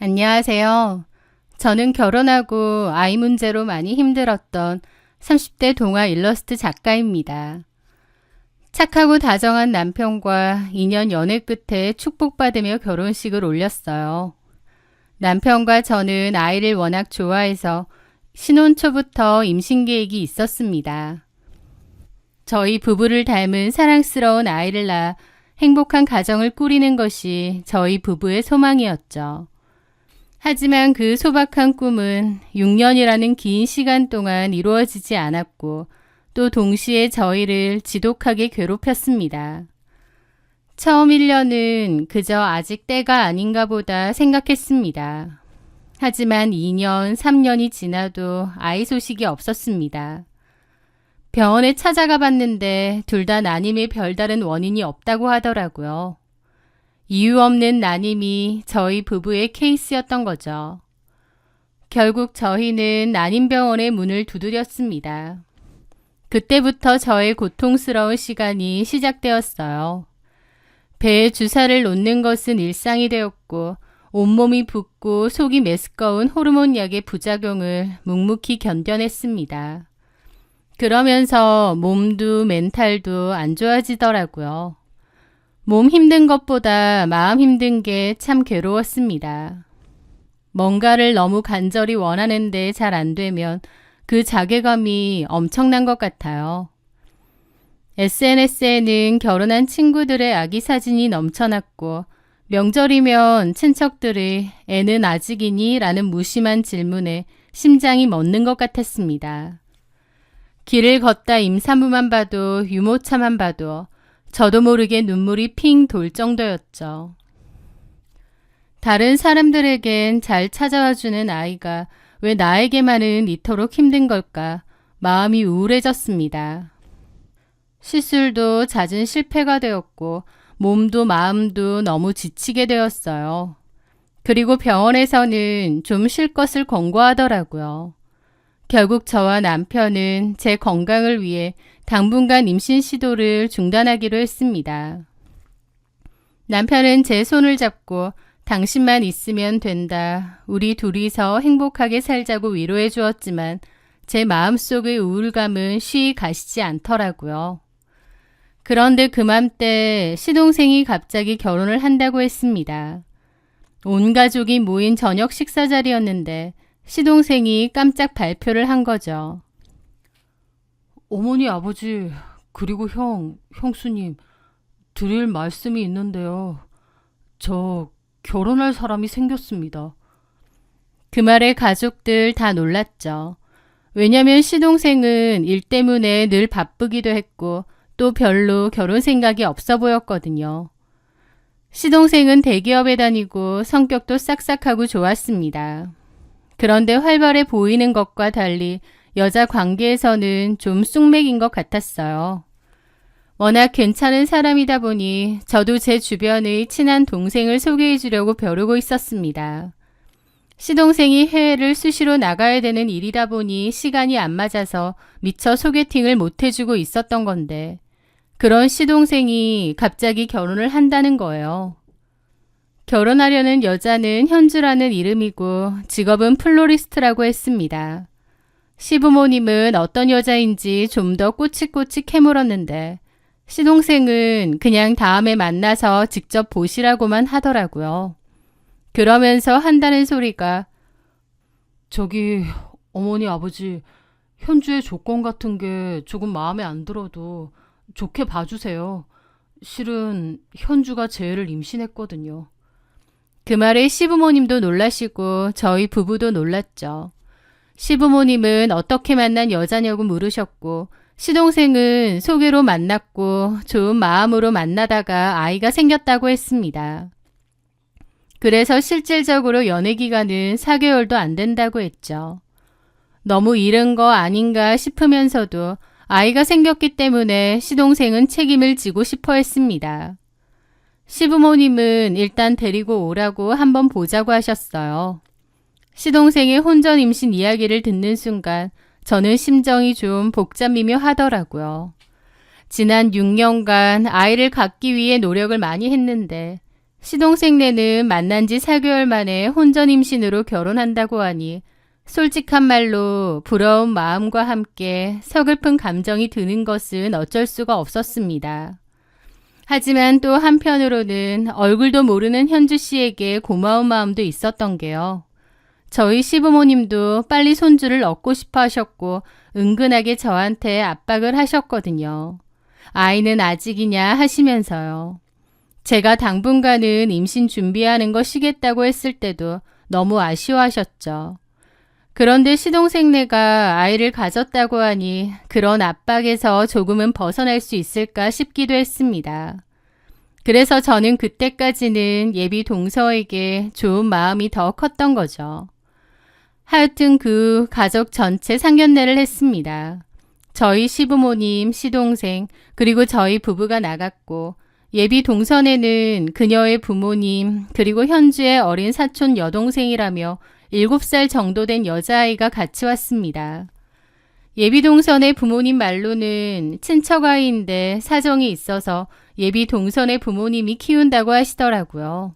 안녕하세요. 저는 결혼하고 아이 문제로 많이 힘들었던 30대 동아 일러스트 작가입니다. 착하고 다정한 남편과 2년 연애 끝에 축복받으며 결혼식을 올렸어요. 남편과 저는 아이를 워낙 좋아해서 신혼 초부터 임신 계획이 있었습니다. 저희 부부를 닮은 사랑스러운 아이를 낳아 행복한 가정을 꾸리는 것이 저희 부부의 소망이었죠. 하지만 그 소박한 꿈은 6년이라는 긴 시간 동안 이루어지지 않았고 또 동시에 저희를 지독하게 괴롭혔습니다. 처음 1년은 그저 아직 때가 아닌가 보다 생각했습니다. 하지만 2년, 3년이 지나도 아이 소식이 없었습니다. 병원에 찾아가 봤는데 둘 다 난임의 별다른 원인이 없다고 하더라고요. 이유 없는 난임이 저희 부부의 케이스였던 거죠. 결국 저희는 난임병원의 문을 두드렸습니다. 그때부터 저의 고통스러운 시간이 시작되었어요. 배에 주사를 놓는 것은 일상이 되었고 온몸이 붓고 속이 메스꺼운 호르몬 약의 부작용을 묵묵히 견뎌냈습니다. 그러면서 몸도 멘탈도 안 좋아지더라고요. 몸 힘든 것보다 마음 힘든 게 참 괴로웠습니다. 뭔가를 너무 간절히 원하는데 잘 안 되면 그 자괴감이 엄청난 것 같아요. SNS에는 결혼한 친구들의 아기 사진이 넘쳐났고 명절이면 친척들의 애는 아직이니? 라는 무심한 질문에 심장이 멎는 것 같았습니다. 길을 걷다 임산부만 봐도 유모차만 봐도 저도 모르게 눈물이 핑 돌 정도였죠. 다른 사람들에겐 잘 찾아와주는 아이가 왜 나에게만은 이토록 힘든 걸까 마음이 우울해졌습니다. 시술도 잦은 실패가 되었고 몸도 마음도 너무 지치게 되었어요. 그리고 병원에서는 좀 쉴 것을 권고하더라고요. 결국 저와 남편은 제 건강을 위해 당분간 임신 시도를 중단하기로 했습니다. 남편은 제 손을 잡고 당신만 있으면 된다. 우리 둘이서 행복하게 살자고 위로해 주었지만 제 마음속의 우울감은 쉬이 가시지 않더라고요. 그런데 그맘때 시동생이 갑자기 결혼을 한다고 했습니다. 온 가족이 모인 저녁 식사 자리였는데 시동생이 깜짝 발표를 한 거죠. 어머니, 아버지, 그리고 형수님, 드릴 말씀이 있는데요. 저 결혼할 사람이 생겼습니다. 그 말에 가족들 다 놀랐죠. 왜냐면 시동생은 일 때문에 늘 바쁘기도 했고 또 별로 결혼 생각이 없어 보였거든요. 시동생은 대기업에 다니고 성격도 싹싹하고 좋았습니다. 그런데 활발해 보이는 것과 달리 여자 관계에서는 좀 쑥맥인 것 같았어요. 워낙 괜찮은 사람이다 보니 저도 제 주변의 친한 동생을 소개해 주려고 벼르고 있었습니다. 시동생이 해외를 수시로 나가야 되는 일이다 보니 시간이 안 맞아서 미처 소개팅을 못 해주고 있었던 건데 그런 시동생이 갑자기 결혼을 한다는 거예요. 결혼하려는 여자는 현주라는 이름이고 직업은 플로리스트라고 했습니다. 시부모님은 어떤 여자인지 좀 더 꼬치꼬치 캐물었는데 시동생은 그냥 다음에 만나서 직접 보시라고만 하더라고요. 그러면서 한다는 소리가 저기, 어머니, 아버지, 현주의 조건 같은 게 조금 마음에 안 들어도 좋게 봐주세요. 실은 현주가 제 애를 임신했거든요. 그 말에 시부모님도 놀라시고 저희 부부도 놀랐죠. 시부모님은 어떻게 만난 여자냐고 물으셨고 시동생은 소개로 만났고 좋은 마음으로 만나다가 아이가 생겼다고 했습니다. 그래서 실질적으로 연애 기간은 4개월도 안 된다고 했죠. 너무 이른 거 아닌가 싶으면서도 아이가 생겼기 때문에 시동생은 책임을 지고 싶어 했습니다. 시부모님은 일단 데리고 오라고 한번 보자고 하셨어요. 시동생의 혼전 임신 이야기를 듣는 순간 저는 심정이 좀 복잡미묘하더라고요. 지난 6년간 아이를 갖기 위해 노력을 많이 했는데 시동생네는 만난 지 4개월 만에 혼전 임신으로 결혼한다고 하니 솔직한 말로 부러운 마음과 함께 서글픈 감정이 드는 것은 어쩔 수가 없었습니다. 하지만 또 한편으로는 얼굴도 모르는 현주 씨에게 고마운 마음도 있었던 게요. 저희 시부모님도 빨리 손주를 얻고 싶어 하셨고 은근하게 저한테 압박을 하셨거든요. 아이는 아직이냐 하시면서요. 제가 당분간은 임신 준비하는 거 쉬겠다고 했을 때도 너무 아쉬워하셨죠. 그런데 시동생네가 아이를 가졌다고 하니 그런 압박에서 조금은 벗어날 수 있을까 싶기도 했습니다. 그래서 저는 그때까지는 예비 동서에게 좋은 마음이 더 컸던 거죠. 하여튼 그 가족 전체 상견례를 했습니다. 저희 시부모님, 시동생, 그리고 저희 부부가 나갔고 예비 동선에는 그녀의 부모님, 그리고 현주의 어린 사촌 여동생이라며 7살 정도 된 여자아이가 같이 왔습니다. 예비 동선의 부모님 말로는 친척 아이인데 사정이 있어서 예비 동선의 부모님이 키운다고 하시더라고요.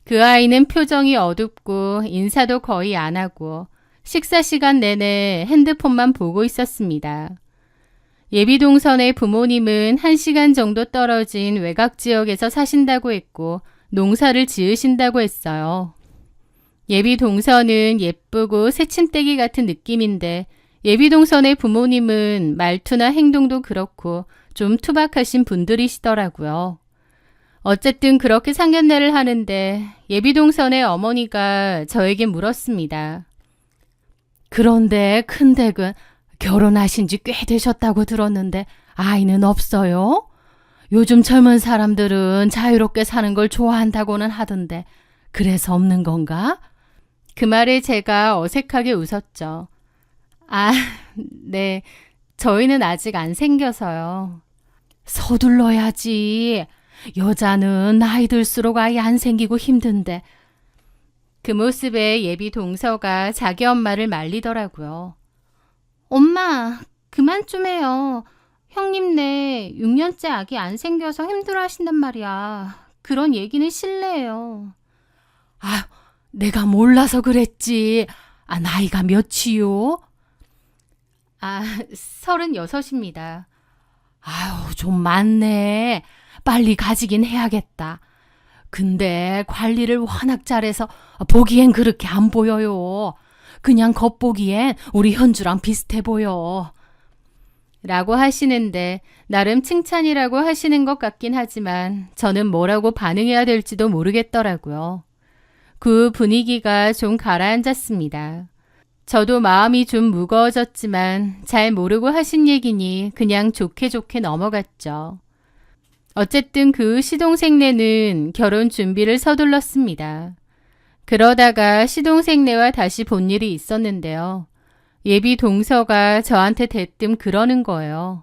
그 아이는 표정이 어둡고 인사도 거의 안 하고 식사 시간 내내 핸드폰만 보고 있었습니다. 예비 동선의 부모님은 1시간 정도 떨어진 외곽 지역에서 사신다고 했고 농사를 지으신다고 했어요. 예비 동선은 예쁘고 새침대기 같은 느낌인데 예비 동선의 부모님은 말투나 행동도 그렇고 좀 투박하신 분들이시더라고요. 어쨌든 그렇게 상견례를 하는데 예비 동선의 어머니가 저에게 물었습니다. 그런데 큰댁은 결혼하신 지 꽤 되셨다고 들었는데 아이는 없어요? 요즘 젊은 사람들은 자유롭게 사는 걸 좋아한다고는 하던데 그래서 없는 건가? 그 말에 제가 어색하게 웃었죠. 아, 네. 저희는 아직 안 생겨서요. 서둘러야지. 여자는 나이 들수록 아이 안 생기고 힘든데. 그 모습에 예비 동서가 자기 엄마를 말리더라고요. 엄마, 그만 좀 해요. 형님네 6년째 아기 안 생겨서 힘들어하신단 말이야. 그런 얘기는 실례예요. 아, 내가 몰라서 그랬지. 아, 나이가 몇이요? 36입니다. 아유, 좀 많네. 빨리 가지긴 해야겠다. 근데 관리를 워낙 잘해서 보기엔 그렇게 안 보여요. 그냥 겉보기엔 우리 현주랑 비슷해 보여. 라고 하시는데 나름 칭찬이라고 하시는 것 같긴 하지만 저는 뭐라고 반응해야 될지도 모르겠더라고요. 그 분위기가 좀 가라앉았습니다. 저도 마음이 좀 무거워졌지만 잘 모르고 하신 얘기니 그냥 좋게 좋게 넘어갔죠. 어쨌든 그 시동생네는 결혼 준비를 서둘렀습니다. 그러다가 시동생네와 다시 본 일이 있었는데요. 예비 동서가 저한테 대뜸 그러는 거예요.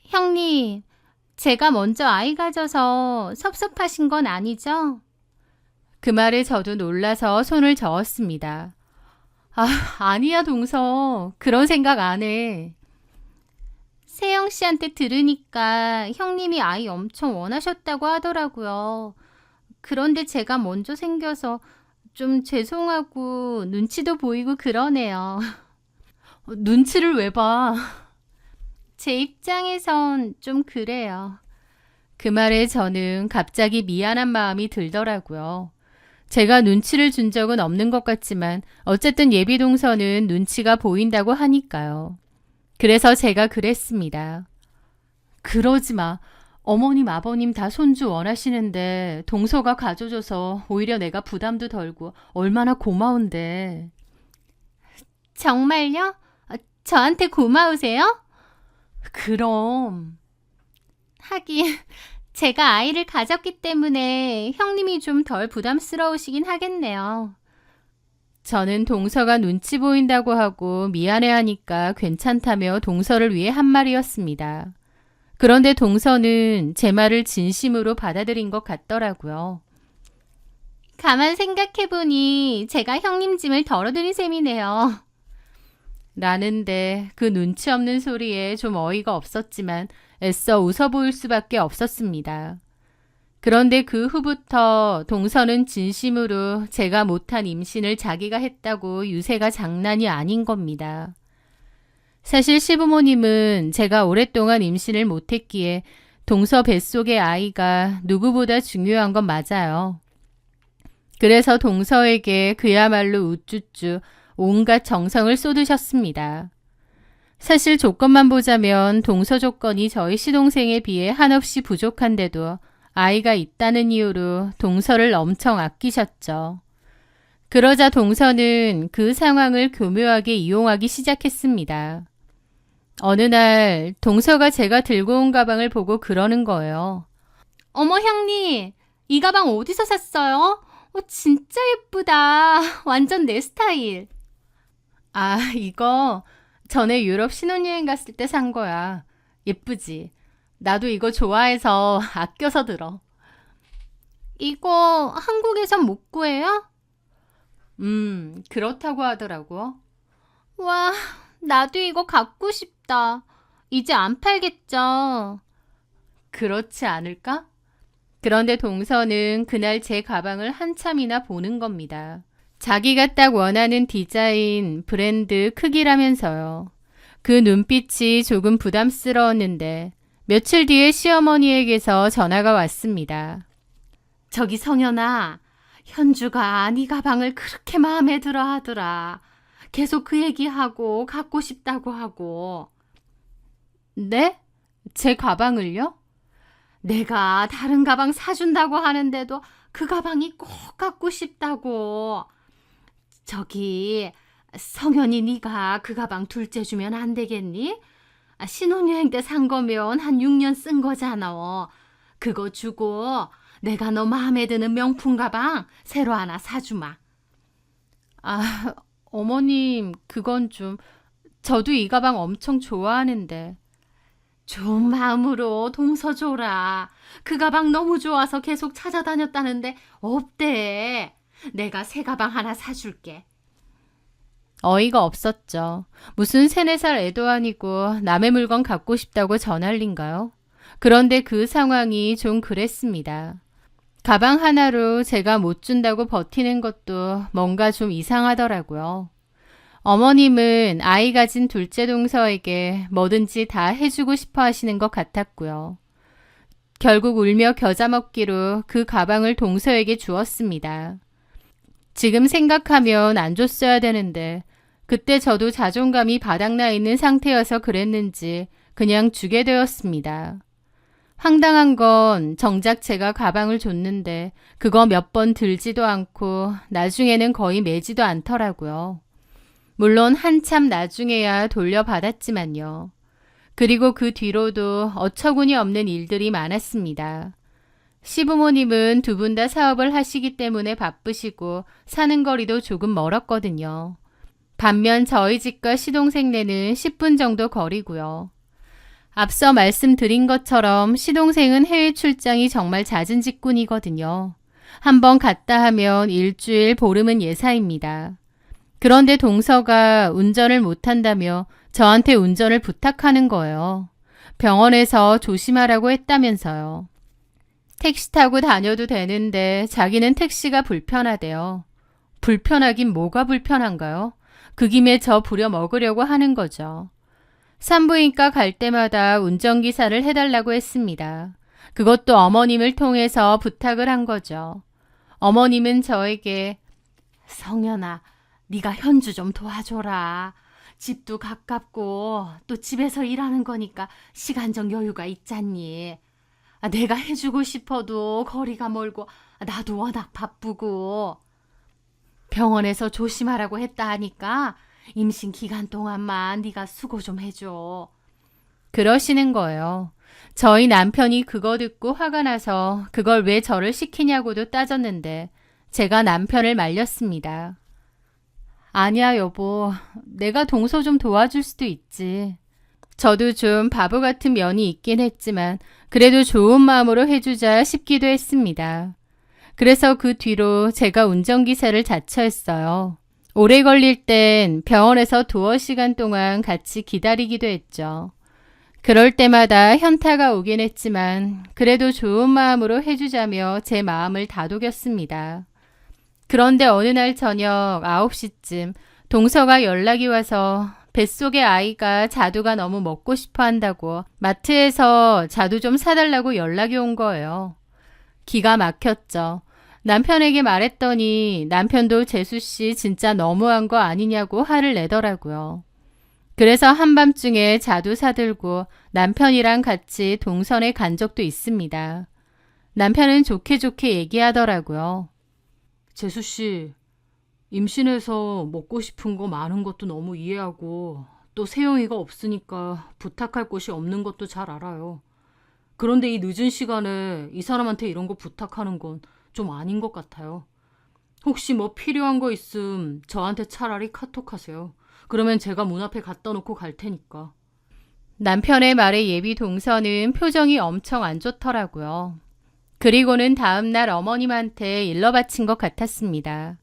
형님, 제가 먼저 아이 가져서 섭섭하신 건 아니죠? 그 말에 저도 놀라서 손을 저었습니다. 아니야, 동서. 그런 생각 안 해. 세영 씨한테 들으니까 형님이 아이 엄청 원하셨다고 하더라고요. 그런데 제가 먼저 생겨서 좀 죄송하고 눈치도 보이고 그러네요. 눈치를 왜 봐? 제 입장에선 좀 그래요. 그 말에 저는 갑자기 미안한 마음이 들더라고요. 제가 눈치를 준 적은 없는 것 같지만 어쨌든 예비 동서는 눈치가 보인다고 하니까요. 그래서 제가 그랬습니다. 그러지 마. 어머님, 아버님 다 손주 원하시는데 동서가 가져줘서 오히려 내가 부담도 덜고 얼마나 고마운데. 정말요? 저한테 고마우세요? 그럼. 하긴 제가 아이를 가졌기 때문에 형님이 좀 덜 부담스러우시긴 하겠네요. 저는 동서가 눈치 보인다고 하고 미안해하니까 괜찮다며 동서를 위해 한 말이었습니다. 그런데 동서는 제 말을 진심으로 받아들인 것 같더라고요. 가만 생각해보니 제가 형님 짐을 덜어드린 셈이네요. 라는데 그 눈치 없는 소리에 좀 어이가 없었지만 애써 웃어 보일 수밖에 없었습니다. 그런데 그 후부터 동서는 진심으로 제가 못한 임신을 자기가 했다고 유세가 장난이 아닌 겁니다. 사실 시부모님은 제가 오랫동안 임신을 못했기에 동서 뱃속의 아이가 누구보다 중요한 건 맞아요. 그래서 동서에게 그야말로 우쭈쭈 온갖 정성을 쏟으셨습니다. 사실 조건만 보자면 동서 조건이 저희 시동생에 비해 한없이 부족한데도 아이가 있다는 이유로 동서를 엄청 아끼셨죠. 그러자 동서는 그 상황을 교묘하게 이용하기 시작했습니다. 어느 날 동서가 제가 들고 온 가방을 보고 그러는 거예요. 어머 향리, 이 가방 어디서 샀어요? 진짜 예쁘다. 완전 내 스타일. 아, 이거 전에 유럽 신혼여행 갔을 때 산 거야. 예쁘지? 나도 이거 좋아해서 아껴서 들어. 이거 한국에선 못 구해요? 그렇다고 하더라고. 와, 나도 이거 갖고 싶다. 이제 안 팔겠죠? 그렇지 않을까? 그런데 동서는 그날 제 가방을 한참이나 보는 겁니다. 자기가 딱 원하는 디자인, 브랜드, 크기라면서요. 그 눈빛이 조금 부담스러웠는데 며칠 뒤에 시어머니에게서 전화가 왔습니다. 저기 성현아, 현주가 네 가방을 그렇게 마음에 들어 하더라. 계속 그 얘기하고 갖고 싶다고 하고. 네? 제 가방을요? 내가 다른 가방 사준다고 하는데도 그 가방이 꼭 갖고 싶다고. 저기 성현이 네가 그 가방 둘째 주면 안 되겠니? 신혼여행 때 산 거면 한 6년 쓴 거잖아. 그거 주고 내가 너 마음에 드는 명품 가방 새로 하나 사주마. 아, 어머님, 그건 좀. 저도 이 가방 엄청 좋아하는데. 좋은 마음으로 동서 줘라. 그 가방 너무 좋아서 계속 찾아다녔다는데 없대. 내가 새 가방 하나 사줄게. 어이가 없었죠. 무슨 3, 4살 애도 아니고 남의 물건 갖고 싶다고 전할 린가요? 그런데 그 상황이 좀 그랬습니다. 가방 하나로 제가 못 준다고 버티는 것도 뭔가 좀 이상하더라고요. 어머님은 아이 가진 둘째 동서에게 뭐든지 다 해주고 싶어 하시는 것 같았고요. 결국 울며 겨자 먹기로 그 가방을 동서에게 주었습니다. 지금 생각하면 안 줬어야 되는데 그때 저도 자존감이 바닥나 있는 상태여서 그랬는지 그냥 주게 되었습니다. 황당한 건 정작 제가 가방을 줬는데 그거 몇 번 들지도 않고 나중에는 거의 매지도 않더라고요. 물론 한참 나중에야 돌려받았지만요. 그리고 그 뒤로도 어처구니 없는 일들이 많았습니다. 시부모님은 두 분 다 사업을 하시기 때문에 바쁘시고 사는 거리도 조금 멀었거든요. 반면 저희 집과 시동생네는 10분 정도 거리고요. 앞서 말씀드린 것처럼 시동생은 해외 출장이 정말 잦은 직군이거든요. 한번 갔다 하면 일주일, 보름은 예사입니다. 그런데 동서가 운전을 못한다며 저한테 운전을 부탁하는 거예요. 병원에서 조심하라고 했다면서요. 택시 타고 다녀도 되는데 자기는 택시가 불편하대요. 불편하긴 뭐가 불편한가요? 그 김에 저 부려먹으려고 하는 거죠. 산부인과 갈 때마다 운전기사를 해달라고 했습니다. 그것도 어머님을 통해서 부탁을 한 거죠. 어머님은 저에게 성현아, 네가 현주 좀 도와줘라. 집도 가깝고 또 집에서 일하는 거니까 시간적 여유가 있잖니. 내가 해주고 싶어도 거리가 멀고 나도 워낙 바쁘고 병원에서 조심하라고 했다 하니까 임신 기간 동안만 네가 수고 좀 해줘. 그러시는 거예요. 저희 남편이 그거 듣고 화가 나서 그걸 왜 저를 시키냐고도 따졌는데 제가 남편을 말렸습니다. 아니야 여보, 내가 동서 좀 도와줄 수도 있지. 저도 좀 바보 같은 면이 있긴 했지만 그래도 좋은 마음으로 해주자 싶기도 했습니다. 그래서 그 뒤로 제가 운전기사를 자처했어요. 오래 걸릴 땐 병원에서 두어 시간 동안 같이 기다리기도 했죠. 그럴 때마다 현타가 오긴 했지만 그래도 좋은 마음으로 해주자며 제 마음을 다독였습니다. 그런데 어느 날 저녁 9시쯤 동서가 연락이 와서 뱃속의 아이가 자두가 너무 먹고 싶어 한다고 마트에서 자두 좀 사달라고 연락이 온 거예요. 기가 막혔죠. 남편에게 말했더니 남편도 재수씨 진짜 너무한 거 아니냐고 화를 내더라고요. 그래서 한밤중에 자두 사들고 남편이랑 같이 동선에 간 적도 있습니다. 남편은 좋게 좋게 얘기하더라고요. 재수씨, 임신해서 먹고 싶은 거 많은 것도 너무 이해하고 또 세영이가 없으니까 부탁할 곳이 없는 것도 잘 알아요. 그런데 이 늦은 시간에 이 사람한테 이런 거 부탁하는 건 좀 아닌 것 같아요. 혹시 뭐 필요한 거 있음 저한테 차라리 카톡하세요. 그러면 제가 문 앞에 갖다 놓고 갈 테니까. 남편의 말에 예비 동서는 표정이 엄청 안 좋더라고요. 그리고는 다음날 어머님한테 일러 바친 것 같았습니다.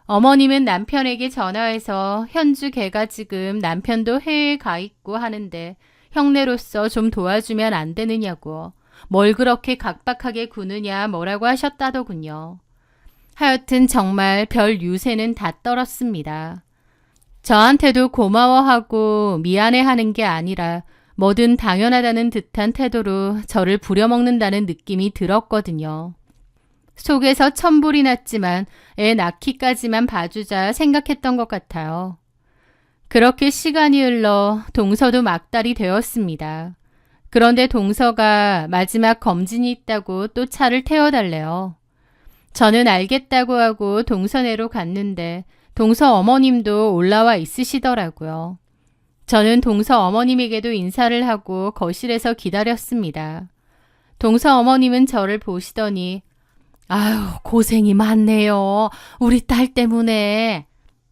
어머님은 남편에게 전화해서 현주 걔가 지금 남편도 해외에 가 있고 하는데 형네로서 좀 도와주면 안 되느냐고 뭘 그렇게 각박하게 구느냐 뭐라고 하셨다더군요. 하여튼 정말 별 유세는 다 떨었습니다. 저한테도 고마워하고 미안해하는 게 아니라 뭐든 당연하다는 듯한 태도로 저를 부려먹는다는 느낌이 들었거든요. 속에서 천불이 났지만 애 낳기까지만 봐주자 생각했던 것 같아요. 그렇게 시간이 흘러 동서도 막달이 되었습니다. 그런데 동서가 마지막 검진이 있다고 또 차를 태워달래요. 저는 알겠다고 하고 동서네로 갔는데 동서 어머님도 올라와 있으시더라고요. 저는 동서 어머님에게도 인사를 하고 거실에서 기다렸습니다. 동서 어머님은 저를 보시더니 아유, 고생이 많네요. 우리 딸 때문에.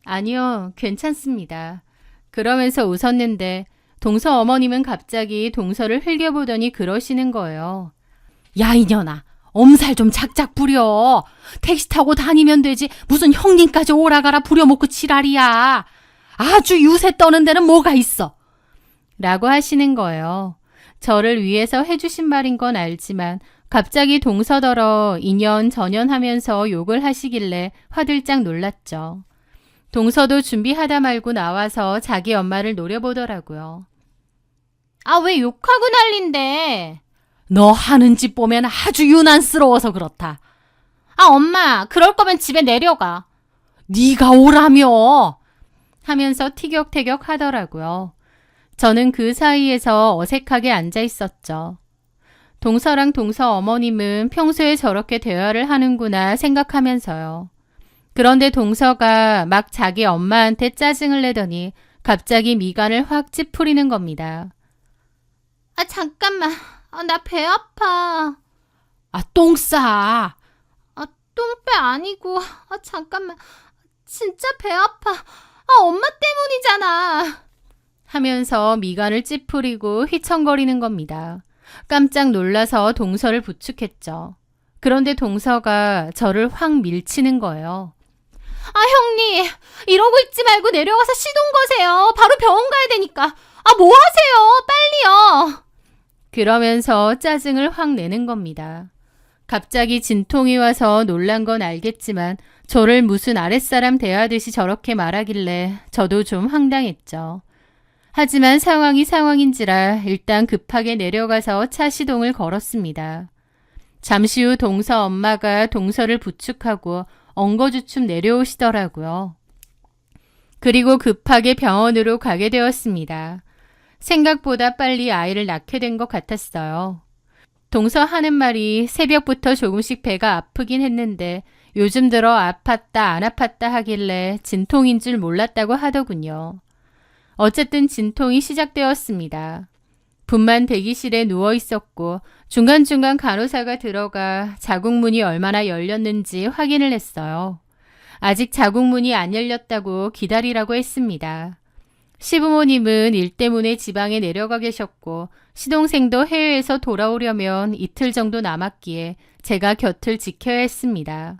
아니요, 괜찮습니다. 그러면서 웃었는데 동서 어머님은 갑자기 동서를 흘겨보더니 그러시는 거예요. 야, 이년아. 엄살 좀 작작 부려. 택시 타고 다니면 되지. 무슨 형님까지 오라가라 부려먹고 지랄이야. 아주 유세 떠는 데는 뭐가 있어. 라고 하시는 거예요. 저를 위해서 해주신 말인 건 알지만 갑자기 동서더러 인연 전연하면서 욕을 하시길래 화들짝 놀랐죠. 동서도 준비하다 말고 나와서 자기 엄마를 노려보더라고요. 아, 왜 욕하고 난린데? 너 하는 짓 보면 아주 유난스러워서 그렇다. 아, 엄마, 그럴 거면 집에 내려가. 네가 오라며. 하면서 티격태격 하더라고요. 저는 그 사이에서 어색하게 앉아 있었죠. 동서랑 동서 어머님은 평소에 저렇게 대화를 하는구나 생각하면서요. 그런데 동서가 막 자기 엄마한테 짜증을 내더니 갑자기 미간을 확 찌푸리는 겁니다. 아, 잠깐만. 나 배 아파. 아, 똥 싸. 아, 똥배 아니고. 아, 잠깐만. 진짜 배 아파. 아, 엄마 때문이잖아. 하면서 미간을 찌푸리고 휘청거리는 겁니다. 깜짝 놀라서 동서를 부축했죠. 그런데 동서가 저를 확 밀치는 거예요. 아, 형님, 이러고 있지 말고 내려가서 시동 거세요. 바로 병원 가야 되니까. 아, 뭐 하세요? 빨리요. 그러면서 짜증을 확 내는 겁니다. 갑자기 진통이 와서 놀란 건 알겠지만 저를 무슨 아랫사람 대하듯이 저렇게 말하길래 저도 좀 황당했죠. 하지만 상황이 상황인지라 일단 급하게 내려가서 차 시동을 걸었습니다. 잠시 후 동서 엄마가 동서를 부축하고 엉거주춤 내려오시더라고요. 그리고 급하게 병원으로 가게 되었습니다. 생각보다 빨리 아이를 낳게 된 것 같았어요. 동서 하는 말이 새벽부터 조금씩 배가 아프긴 했는데 요즘 들어 아팠다 안 아팠다 하길래 진통인 줄 몰랐다고 하더군요. 어쨌든 진통이 시작되었습니다. 분만 대기실에 누워 있었고 중간중간 간호사가 들어가 자궁문이 얼마나 열렸는지 확인을 했어요. 아직 자궁문이 안 열렸다고 기다리라고 했습니다. 시부모님은 일 때문에 지방에 내려가 계셨고 시동생도 해외에서 돌아오려면 이틀 정도 남았기에 제가 곁을 지켜야 했습니다.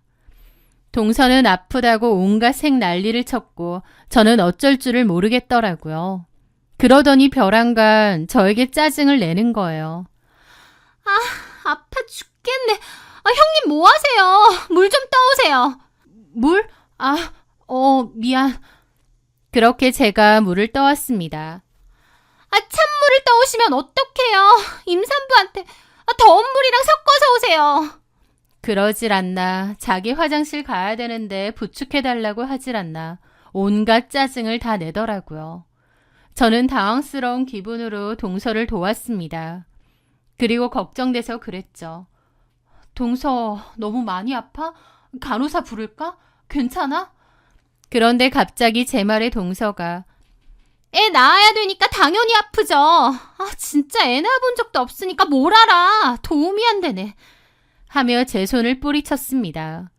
동서는 아프다고 온갖 색 난리를 쳤고 저는 어쩔 줄을 모르겠더라고요. 그러더니 벼랑간 저에게 짜증을 내는 거예요. 아파 죽겠네. 형님 뭐 하세요? 물 좀 떠오세요. 물? 미안. 그렇게 제가 물을 떠왔습니다. 찬물을 떠오시면 어떡해요? 임산부한테 더운 물이랑 섞어서 오세요. 그러질 않나. 자기 화장실 가야 되는데 부축해달라고 하질 않나. 온갖 짜증을 다 내더라고요. 저는 당황스러운 기분으로 동서를 도왔습니다. 그리고 걱정돼서 그랬죠. 동서, 너무 많이 아파? 간호사 부를까? 괜찮아? 그런데 갑자기 제 말에 동서가 애 낳아야 되니까 당연히 아프죠. 진짜 애 낳아본 적도 없으니까 뭘 알아. 도움이 안 되네. 하며 제 손을 뿌리쳤습니다.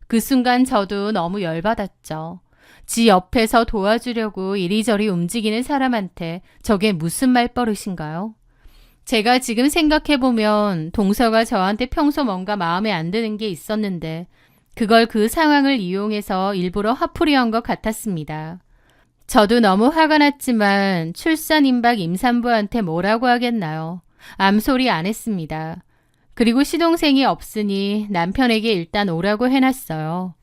그 순간 저도 너무 열받았죠. 지 옆에서 도와주려고 이리저리 움직이는 사람한테 저게 무슨 말버릇인가요? 제가 지금 생각해보면 동서가 저한테 평소 뭔가 마음에 안 드는 게 있었는데 그걸 그 상황을 이용해서 일부러 화풀이한 것 같았습니다. 저도 너무 화가 났지만 출산 임박 임산부한테 뭐라고 하겠나요? 암소리 안 했습니다. 그리고 시동생이 없으니 남편에게 일단 오라고 해놨어요.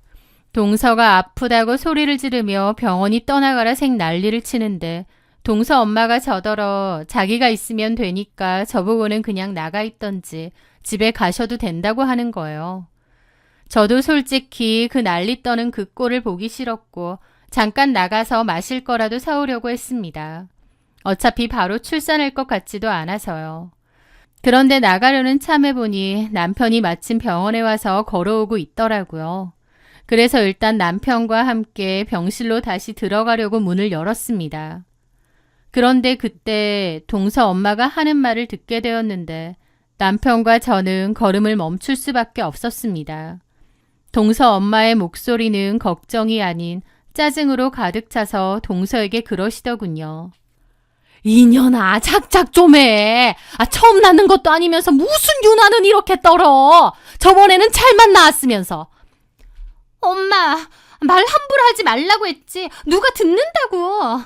동서가 아프다고 소리를 지르며 병원이 떠나가라 생 난리를 치는데 동서 엄마가 저더러 자기가 있으면 되니까 저보고는 그냥 나가 있던지 집에 가셔도 된다고 하는 거예요. 저도 솔직히 그 난리 떠는 그 꼴을 보기 싫었고 잠깐 나가서 마실 거라도 사오려고 했습니다. 어차피 바로 출산할 것 같지도 않아서요. 그런데 나가려는 참에 보니 남편이 마침 병원에 와서 걸어오고 있더라고요. 그래서 일단 남편과 함께 병실로 다시 들어가려고 문을 열었습니다. 그런데 그때 동서 엄마가 하는 말을 듣게 되었는데 남편과 저는 걸음을 멈출 수밖에 없었습니다. 동서 엄마의 목소리는 걱정이 아닌 짜증으로 가득 차서 동서에게 그러시더군요. 이년아, 작작 좀 해. 처음 낳는 것도 아니면서 무슨 유난은 이렇게 떨어. 저번에는 잘만 낳았으면서. 엄마, 말 함부로 하지 말라고 했지. 누가 듣는다고.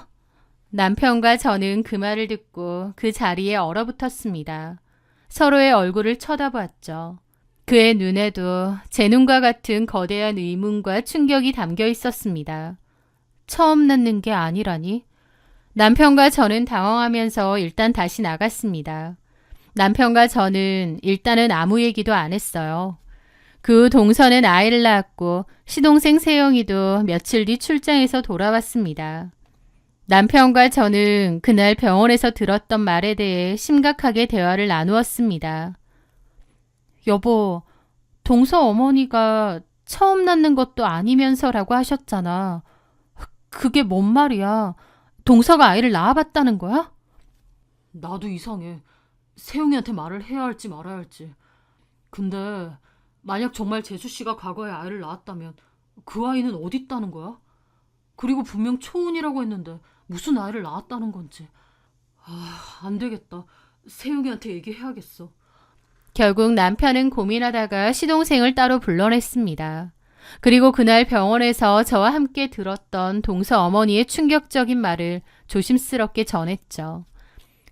남편과 저는 그 말을 듣고 그 자리에 얼어붙었습니다. 서로의 얼굴을 쳐다보았죠. 그의 눈에도 제 눈과 같은 거대한 의문과 충격이 담겨 있었습니다. 처음 낳는 게 아니라니? 남편과 저는 당황하면서 일단 다시 나갔습니다. 남편과 저는 일단은 아무 얘기도 안 했어요. 그 후 동서는 아이를 낳았고 시동생 세영이도 며칠 뒤 출장에서 돌아왔습니다. 남편과 저는 그날 병원에서 들었던 말에 대해 심각하게 대화를 나누었습니다. 여보, 동서 어머니가 처음 낳는 것도 아니면서라고 하셨잖아. 그게 뭔 말이야? 동서가 아이를 낳아봤다는 거야? 나도 이상해. 세영이한테 말을 해야 할지 말아야 할지. 근데 만약 정말 재수 씨가 과거에 아이를 낳았다면 그 아이는 어디 있다는 거야? 그리고 분명 초혼이라고 했는데 무슨 아이를 낳았다는 건지. 안 되겠다. 세영이한테 얘기해야겠어. 결국 남편은 고민하다가 시동생을 따로 불러냈습니다. 그리고 그날 병원에서 저와 함께 들었던 동서 어머니의 충격적인 말을 조심스럽게 전했죠.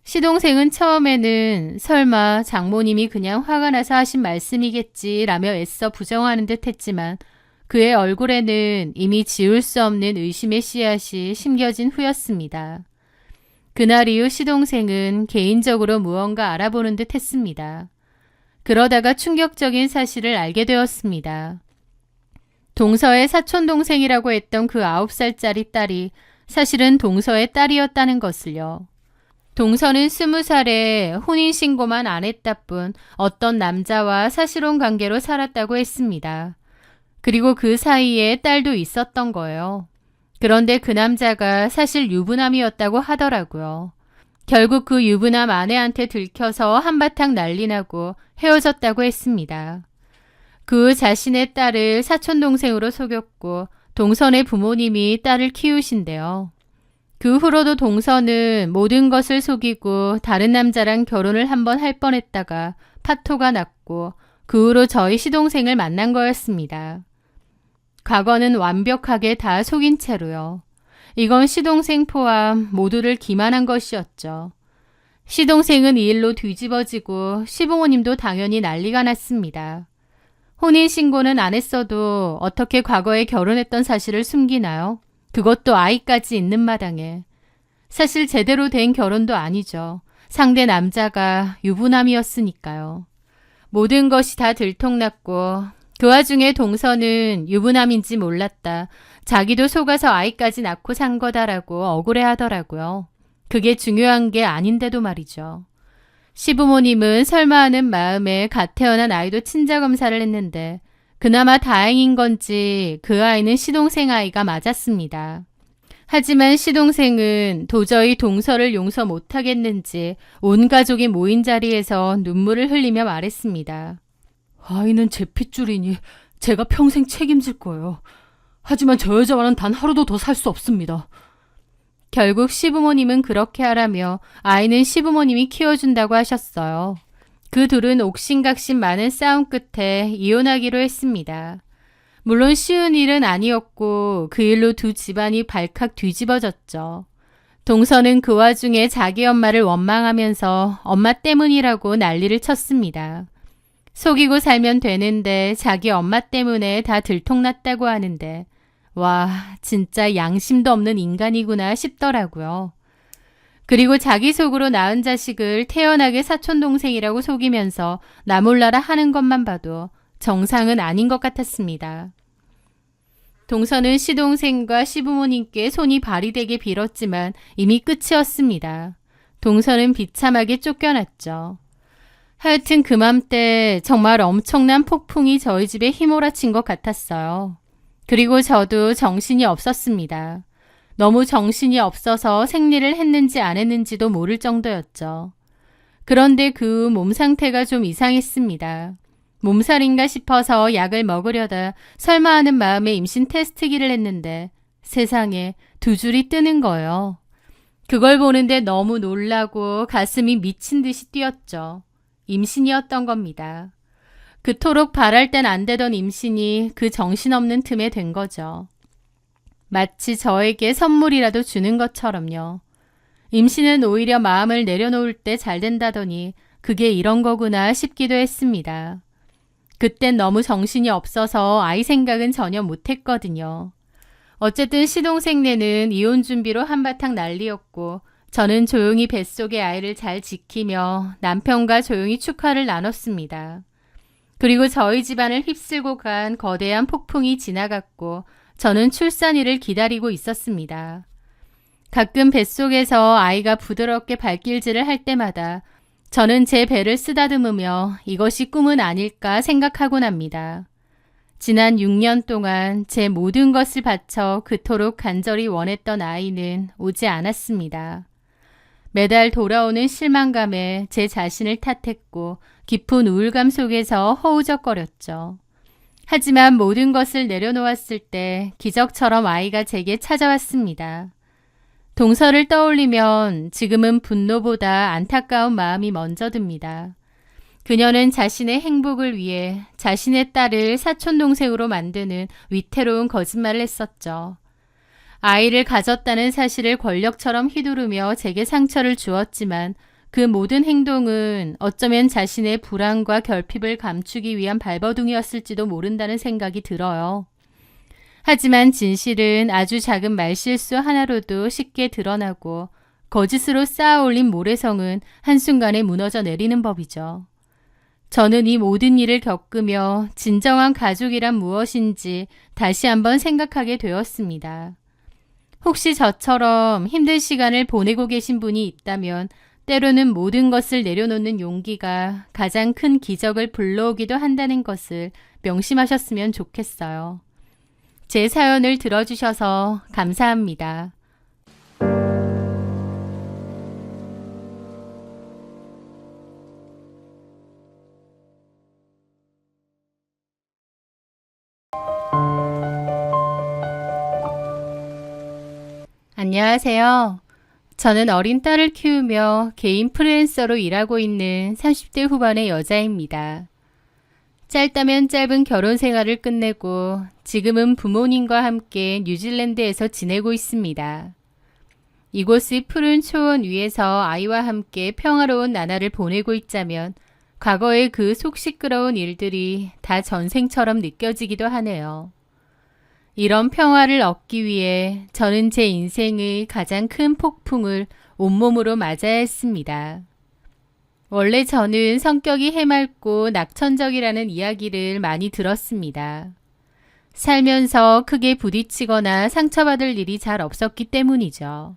시동생은 처음에는 설마 장모님이 그냥 화가 나서 하신 말씀이겠지라며 애써 부정하는 듯 했지만 그의 얼굴에는 이미 지울 수 없는 의심의 씨앗이 심겨진 후였습니다. 그날 이후 시동생은 개인적으로 무언가 알아보는 듯 했습니다. 그러다가 충격적인 사실을 알게 되었습니다. 동서의 사촌동생이라고 했던 그 9살짜리 딸이 사실은 동서의 딸이었다는 것을요. 동서는 20살에 혼인신고만 안 했다 뿐 어떤 남자와 사실혼 관계로 살았다고 했습니다. 그리고 그 사이에 딸도 있었던 거예요. 그런데 그 남자가 사실 유부남이었다고 하더라고요. 결국 그 유부남 아내한테 들켜서 한바탕 난리 나고 헤어졌다고 했습니다. 그 후 자신의 딸을 사촌동생으로 속였고 동선의 부모님이 딸을 키우신대요. 그 후로도 동선은 모든 것을 속이고 다른 남자랑 결혼을 한번 할 뻔했다가 파토가 났고 그 후로 저희 시동생을 만난 거였습니다. 과거는 완벽하게 다 속인 채로요. 이건 시동생 포함 모두를 기만한 것이었죠. 시동생은 이 일로 뒤집어지고 시부모님도 당연히 난리가 났습니다. 혼인신고는 안 했어도 어떻게 과거에 결혼했던 사실을 숨기나요? 그것도 아이까지 있는 마당에. 사실 제대로 된 결혼도 아니죠. 상대 남자가 유부남이었으니까요. 모든 것이 다 들통났고 그 와중에 동서는 유부남인지 몰랐다. 자기도 속아서 아이까지 낳고 산 거다라고 억울해하더라고요. 그게 중요한 게 아닌데도 말이죠. 시부모님은 설마 하는 마음에 갓 태어난 아이도 친자검사를 했는데 그나마 다행인 건지 그 아이는 시동생 아이가 맞았습니다. 하지만 시동생은 도저히 동서를 용서 못하겠는지 온 가족이 모인 자리에서 눈물을 흘리며 말했습니다. 아이는 제 핏줄이니 제가 평생 책임질 거예요. 하지만 저 여자와는 단 하루도 더 살 수 없습니다. 결국 시부모님은 그렇게 하라며 아이는 시부모님이 키워준다고 하셨어요. 그 둘은 옥신각신 많은 싸움 끝에 이혼하기로 했습니다. 물론 쉬운 일은 아니었고 그 일로 두 집안이 발칵 뒤집어졌죠. 동서는 그 와중에 자기 엄마를 원망하면서 엄마 때문이라고 난리를 쳤습니다. 속이고 살면 되는데 자기 엄마 때문에 다 들통났다고 하는데 와, 진짜 양심도 없는 인간이구나 싶더라고요. 그리고 자기 속으로 낳은 자식을 태연하게 사촌동생이라고 속이면서 나 몰라라 하는 것만 봐도 정상은 아닌 것 같았습니다. 동서는 시동생과 시부모님께 손이 발이 되게 빌었지만 이미 끝이었습니다. 동서는 비참하게 쫓겨났죠. 하여튼 그맘때 정말 엄청난 폭풍이 저희 집에 휘몰아친 것 같았어요. 그리고 저도 정신이 없었습니다. 너무 정신이 없어서 생리를 했는지 안 했는지도 모를 정도였죠. 그런데 그 몸 상태가 좀 이상했습니다. 몸살인가 싶어서 약을 먹으려다 설마 하는 마음에 임신 테스트기를 했는데 세상에 두 줄이 뜨는 거예요. 그걸 보는데 너무 놀라고 가슴이 미친 듯이 뛰었죠. 임신이었던 겁니다. 그토록 바랄 땐 안 되던 임신이 그 정신없는 틈에 된 거죠. 마치 저에게 선물이라도 주는 것처럼요. 임신은 오히려 마음을 내려놓을 때 잘 된다더니 그게 이런 거구나 싶기도 했습니다. 그땐 너무 정신이 없어서 아이 생각은 전혀 못했거든요. 어쨌든 시동생네는 이혼 준비로 한바탕 난리였고 저는 조용히 뱃속의 아이를 잘 지키며 남편과 조용히 축하를 나눴습니다. 그리고 저희 집안을 휩쓸고 간 거대한 폭풍이 지나갔고 저는 출산일을 기다리고 있었습니다. 가끔 뱃속에서 아이가 부드럽게 발길질을 할 때마다 저는 제 배를 쓰다듬으며 이것이 꿈은 아닐까 생각하곤 합니다. 지난 6년 동안 제 모든 것을 바쳐 그토록 간절히 원했던 아이는 오지 않았습니다. 매달 돌아오는 실망감에 제 자신을 탓했고 깊은 우울감 속에서 허우적거렸죠. 하지만 모든 것을 내려놓았을 때 기적처럼 아이가 제게 찾아왔습니다. 동서를 떠올리면 지금은 분노보다 안타까운 마음이 먼저 듭니다. 그녀는 자신의 행복을 위해 자신의 딸을 사촌동생으로 만드는 위태로운 거짓말을 했었죠. 아이를 가졌다는 사실을 권력처럼 휘두르며 제게 상처를 주었지만 그 모든 행동은 어쩌면 자신의 불안과 결핍을 감추기 위한 발버둥이었을지도 모른다는 생각이 들어요. 하지만 진실은 아주 작은 말실수 하나로도 쉽게 드러나고 거짓으로 쌓아 올린 모래성은 한순간에 무너져 내리는 법이죠. 저는 이 모든 일을 겪으며 진정한 가족이란 무엇인지 다시 한번 생각하게 되었습니다. 혹시 저처럼 힘든 시간을 보내고 계신 분이 있다면 때로는 모든 것을 내려놓는 용기가 가장 큰 기적을 불러오기도 한다는 것을 명심하셨으면 좋겠어요. 제 사연을 들어주셔서 감사합니다. 안녕하세요. 저는 어린 딸을 키우며 개인 프리랜서로 일하고 있는 30대 후반의 여자입니다. 짧다면 짧은 결혼 생활을 끝내고 지금은 부모님과 함께 뉴질랜드에서 지내고 있습니다. 이곳의 푸른 초원 위에서 아이와 함께 평화로운 나날을 보내고 있자면 과거의 그 속 시끄러운 일들이 다 전생처럼 느껴지기도 하네요. 이런 평화를 얻기 위해 저는 제 인생의 가장 큰 폭풍을 온몸으로 맞아야 했습니다. 원래 저는 성격이 해맑고 낙천적이라는 이야기를 많이 들었습니다. 살면서 크게 부딪히거나 상처받을 일이 잘 없었기 때문이죠.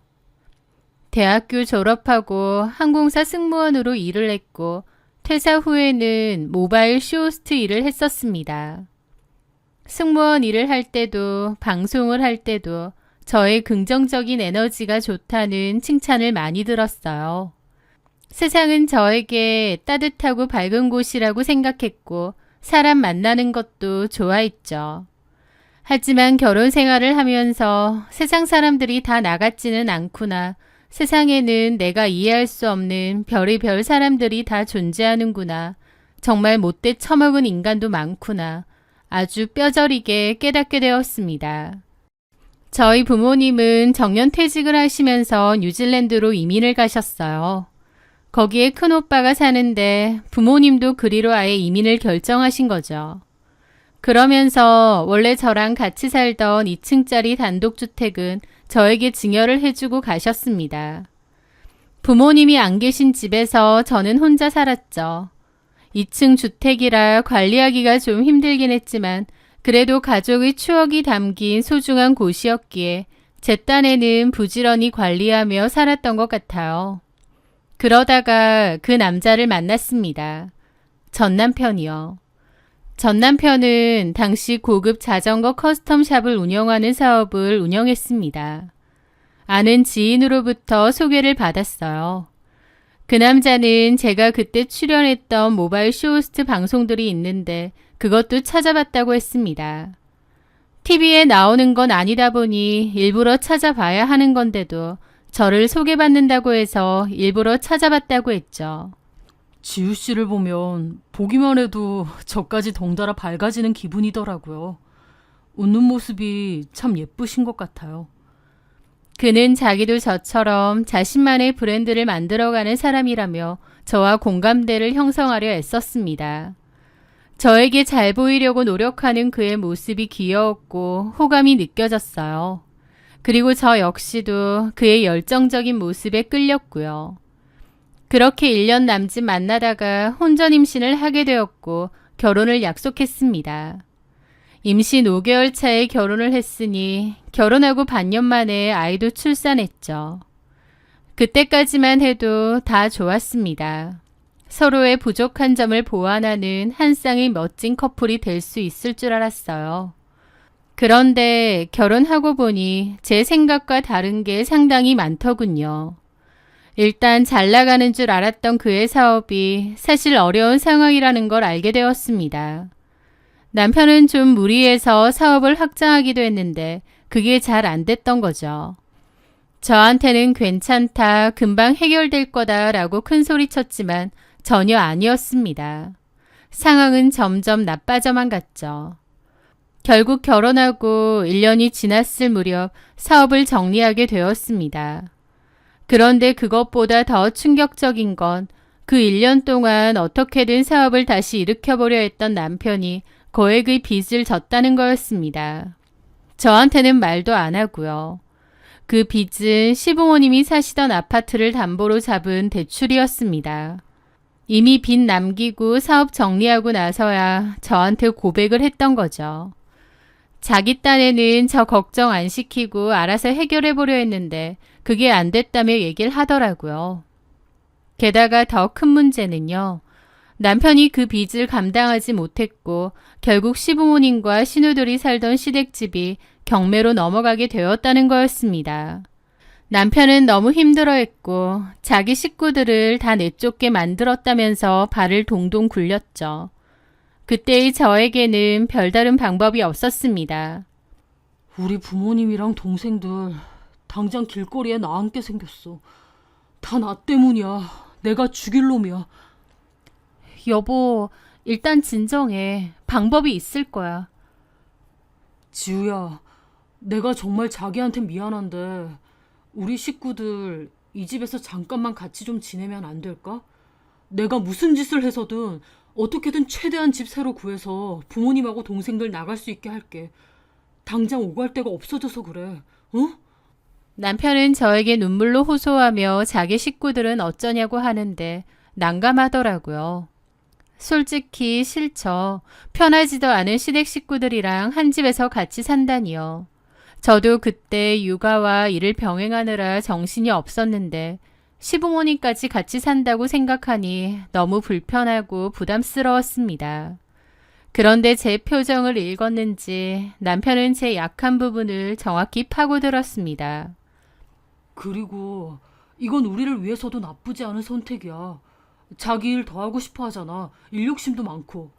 대학교 졸업하고 항공사 승무원으로 일을 했고 퇴사 후에는 모바일 쇼호스트 일을 했었습니다. 승무원 일을 할 때도 방송을 할 때도 저의 긍정적인 에너지가 좋다는 칭찬을 많이 들었어요. 세상은 저에게 따뜻하고 밝은 곳이라고 생각했고 사람 만나는 것도 좋아했죠. 하지만 결혼 생활을 하면서 세상 사람들이 다 나 같지는 않구나. 세상에는 내가 이해할 수 없는 별의별 사람들이 다 존재하는구나. 정말 못돼 처먹은 인간도 많구나. 아주 뼈저리게 깨닫게 되었습니다. 저희 부모님은 정년퇴직을 하시면서 뉴질랜드로 이민을 가셨어요. 거기에 큰오빠가 사는데 부모님도 그리로 아예 이민을 결정하신 거죠. 그러면서 원래 저랑 같이 살던 2층짜리 단독주택은 저에게 증여를 해주고 가셨습니다. 부모님이 안 계신 집에서 저는 혼자 살았죠. 2층 주택이라 관리하기가 좀 힘들긴 했지만 그래도 가족의 추억이 담긴 소중한 곳이었기에 제 딴에는 부지런히 관리하며 살았던 것 같아요. 그러다가 그 남자를 만났습니다. 전 남편이요. 전 남편은 당시 고급 자전거 커스텀샵을 운영하는 사업을 운영했습니다. 아는 지인으로부터 소개를 받았어요. 그 남자는 제가 그때 출연했던 모바일 쇼호스트 방송들이 있는데 그것도 찾아봤다고 했습니다. TV에 나오는 건 아니다 보니 일부러 찾아봐야 하는 건데도 저를 소개받는다고 해서 일부러 찾아봤다고 했죠. 지우 씨를 보면 보기만 해도 저까지 덩달아 밝아지는 기분이더라고요. 웃는 모습이 참 예쁘신 것 같아요. 그는 자기도 저처럼 자신만의 브랜드를 만들어가는 사람이라며 저와 공감대를 형성하려 애썼습니다. 저에게 잘 보이려고 노력하는 그의 모습이 귀여웠고 호감이 느껴졌어요. 그리고 저 역시도 그의 열정적인 모습에 끌렸고요. 그렇게 1년 남짓 만나다가 혼전 임신을 하게 되었고 결혼을 약속했습니다. 임신 5개월 차에 결혼을 했으니 결혼하고 반년 만에 아이도 출산했죠. 그때까지만 해도 다 좋았습니다. 서로의 부족한 점을 보완하는 한 쌍의 멋진 커플이 될 수 있을 줄 알았어요. 그런데 결혼하고 보니 제 생각과 다른 게 상당히 많더군요. 일단 잘 나가는 줄 알았던 그의 사업이 사실 어려운 상황이라는 걸 알게 되었습니다. 남편은 좀 무리해서 사업을 확장하기도 했는데 그게 잘 안 됐던 거죠. 저한테는 괜찮다, 금방 해결될 거다 라고 큰소리쳤지만 전혀 아니었습니다. 상황은 점점 나빠져만 갔죠. 결국 결혼하고 1년이 지났을 무렵 사업을 정리하게 되었습니다. 그런데 그것보다 더 충격적인 건 그 1년 동안 어떻게든 사업을 다시 일으켜보려 했던 남편이 거액의 빚을 졌다는 거였습니다. 저한테는 말도 안 하고요. 그 빚은 시부모님이 사시던 아파트를 담보로 잡은 대출이었습니다. 이미 빚 남기고 사업 정리하고 나서야 저한테 고백을 했던 거죠. 자기 딴에는 저 걱정 안 시키고 알아서 해결해 보려 했는데 그게 안 됐다며 얘기를 하더라고요. 게다가 더 큰 문제는요. 남편이 그 빚을 감당하지 못했고 결국 시부모님과 신우들이 살던 시댁집이 경매로 넘어가게 되었다는 거였습니다. 남편은 너무 힘들어했고 자기 식구들을 다 내쫓게 만들었다면서 발을 동동 굴렸죠. 그때의 저에게는 별다른 방법이 없었습니다. 우리 부모님이랑 동생들 당장 길거리에 나앉게 생겼어. 다 나 때문이야. 내가 죽일 놈이야. 여보, 일단 진정해. 방법이 있을 거야. 지우야, 내가 정말 자기한테 미안한데 우리 식구들 이 집에서 잠깐만 같이 좀 지내면 안 될까? 내가 무슨 짓을 해서든 어떻게든 최대한 집 새로 구해서 부모님하고 동생들 나갈 수 있게 할게. 당장 오갈 데가 없어져서 그래. 어? 남편은 저에게 눈물로 호소하며 자기 식구들은 어쩌냐고 하는데 난감하더라고요. 솔직히 싫죠. 편하지도 않은 시댁 식구들이랑 한 집에서 같이 산다니요. 저도 그때 육아와 일을 병행하느라 정신이 없었는데 시부모님까지 같이 산다고 생각하니 너무 불편하고 부담스러웠습니다. 그런데 제 표정을 읽었는지 남편은 제 약한 부분을 정확히 파고들었습니다. 그리고 이건 우리를 위해서도 나쁘지 않은 선택이야. 자기 일 더 하고 싶어 하잖아. 일 욕심도 많고.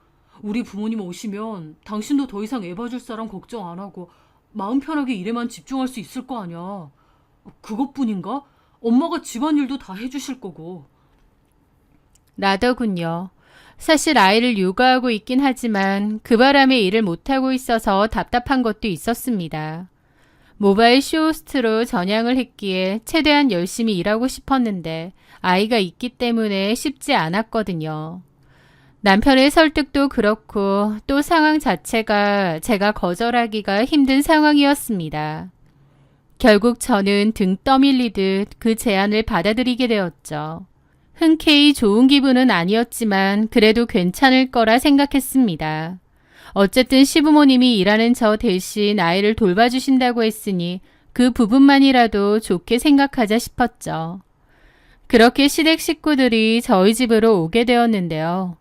우리 부모님 오시면 당신도 더 이상 애 봐줄 사람 걱정 안 하고 마음 편하게 일에만 집중할 수 있을 거 아니야. 그것뿐인가? 엄마가 집안일도 다 해주실 거고. 나더군요. 사실 아이를 육아하고 있긴 하지만 그 바람에 일을 못하고 있어서 답답한 것도 있었습니다. 모바일 쇼호스트로 전향을 했기에 최대한 열심히 일하고 싶었는데 아이가 있기 때문에 쉽지 않았거든요. 남편의 설득도 그렇고 또 상황 자체가 제가 거절하기가 힘든 상황이었습니다. 결국 저는 등 떠밀리듯 그 제안을 받아들이게 되었죠. 흔쾌히 좋은 기분은 아니었지만 그래도 괜찮을 거라 생각했습니다. 어쨌든 시부모님이 일하는 저 대신 아이를 돌봐주신다고 했으니 그 부분만이라도 좋게 생각하자 싶었죠. 그렇게 시댁 식구들이 저희 집으로 오게 되었는데요.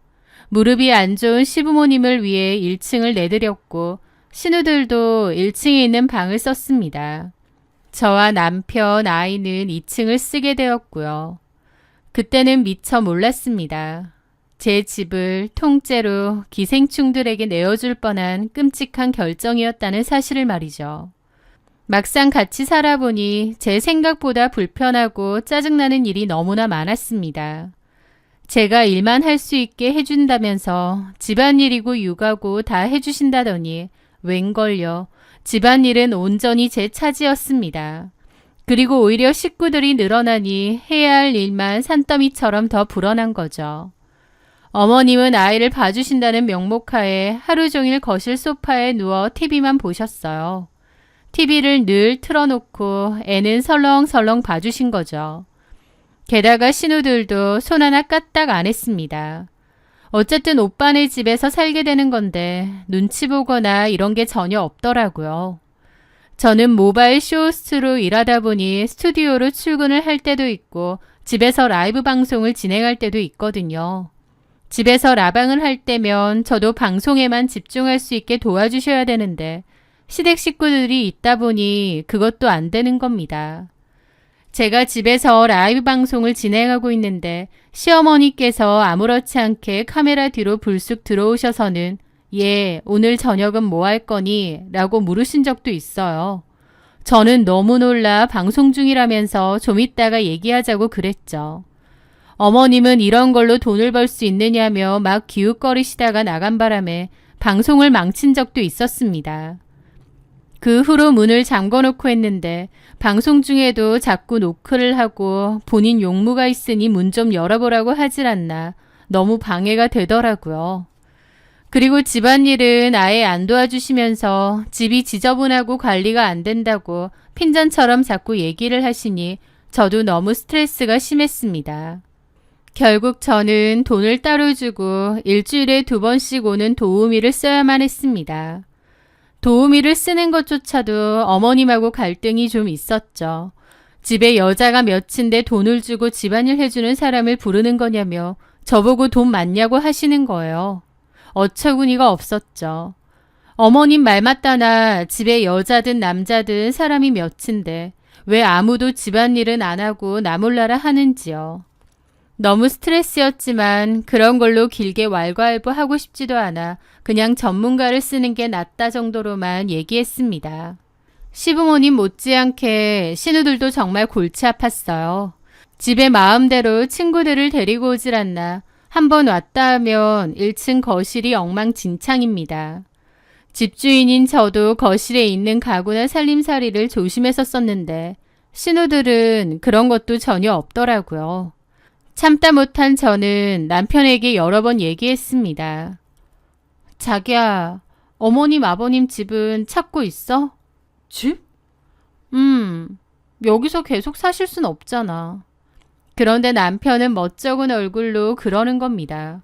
무릎이 안 좋은 시부모님을 위해 1층을 내드렸고 신우들도 1층에 있는 방을 썼습니다. 저와 남편, 아이는 2층을 쓰게 되었고요. 그때는 미처 몰랐습니다. 제 집을 통째로 기생충들에게 내어줄 뻔한 끔찍한 결정이었다는 사실을 말이죠. 막상 같이 살아보니 제 생각보다 불편하고 짜증나는 일이 너무나 많았습니다. 제가 일만 할 수 있게 해준다면서 집안일이고 육아고 다 해주신다더니 웬걸요. 집안일은 온전히 제 차지였습니다. 그리고 오히려 식구들이 늘어나니 해야 할 일만 산더미처럼 더 불어난 거죠. 어머님은 아이를 봐주신다는 명목하에 하루 종일 거실 소파에 누워 TV만 보셨어요. TV를 늘 틀어놓고 애는 설렁설렁 봐주신 거죠. 게다가 신우들도 손 하나 까딱 안 했습니다. 어쨌든 오빠네 집에서 살게 되는 건데 눈치 보거나 이런 게 전혀 없더라고요. 저는 모바일 쇼호스트로 일하다 보니 스튜디오로 출근을 할 때도 있고 집에서 라이브 방송을 진행할 때도 있거든요. 집에서 라방을 할 때면 저도 방송에만 집중할 수 있게 도와주셔야 되는데 시댁 식구들이 있다 보니 그것도 안 되는 겁니다. 제가 집에서 라이브 방송을 진행하고 있는데 시어머니께서 아무렇지 않게 카메라 뒤로 불쑥 들어오셔서는 예, 오늘 저녁은 뭐 할 거니? 라고 물으신 적도 있어요. 저는 너무 놀라 방송 중이라면서 좀 이따가 얘기하자고 그랬죠. 어머님은 이런 걸로 돈을 벌 수 있느냐며 막 기웃거리시다가 나간 바람에 방송을 망친 적도 있었습니다. 그 후로 문을 잠궈놓고 했는데 방송 중에도 자꾸 노크를 하고 본인 용무가 있으니 문 좀 열어보라고 하질 않나 너무 방해가 되더라고요. 그리고 집안일은 아예 안 도와주시면서 집이 지저분하고 관리가 안 된다고 핀잔처럼 자꾸 얘기를 하시니 저도 너무 스트레스가 심했습니다. 결국 저는 돈을 따로 주고 일주일에 2번씩 오는 도우미를 써야만 했습니다. 도우미를 쓰는 것조차도 어머님하고 갈등이 좀 있었죠. 집에 여자가 몇인데 돈을 주고 집안일 해주는 사람을 부르는 거냐며 저보고 돈 많냐고 하시는 거예요. 어처구니가 없었죠. 어머님 말 맞다나 집에 여자든 남자든 사람이 몇인데 왜 아무도 집안일은 안 하고 나 몰라라 하는지요. 너무 스트레스였지만 그런 걸로 길게 왈가왈부하고 싶지도 않아 그냥 전문가를 쓰는 게 낫다 정도로만 얘기했습니다. 시부모님 못지않게 신우들도 정말 골치 아팠어요. 집에 마음대로 친구들을 데리고 오질 않나 한번 왔다 하면 1층 거실이 엉망진창입니다. 집주인인 저도 거실에 있는 가구나 살림살이를 조심했었었는데 신우들은 그런 것도 전혀 없더라고요. 참다 못한 저는 남편에게 여러 번 얘기했습니다. 자기야, 어머님 아버님 집은 찾고 있어? 집? 여기서 계속 사실 순 없잖아. 그런데 남편은 멋쩍은 얼굴로 그러는 겁니다.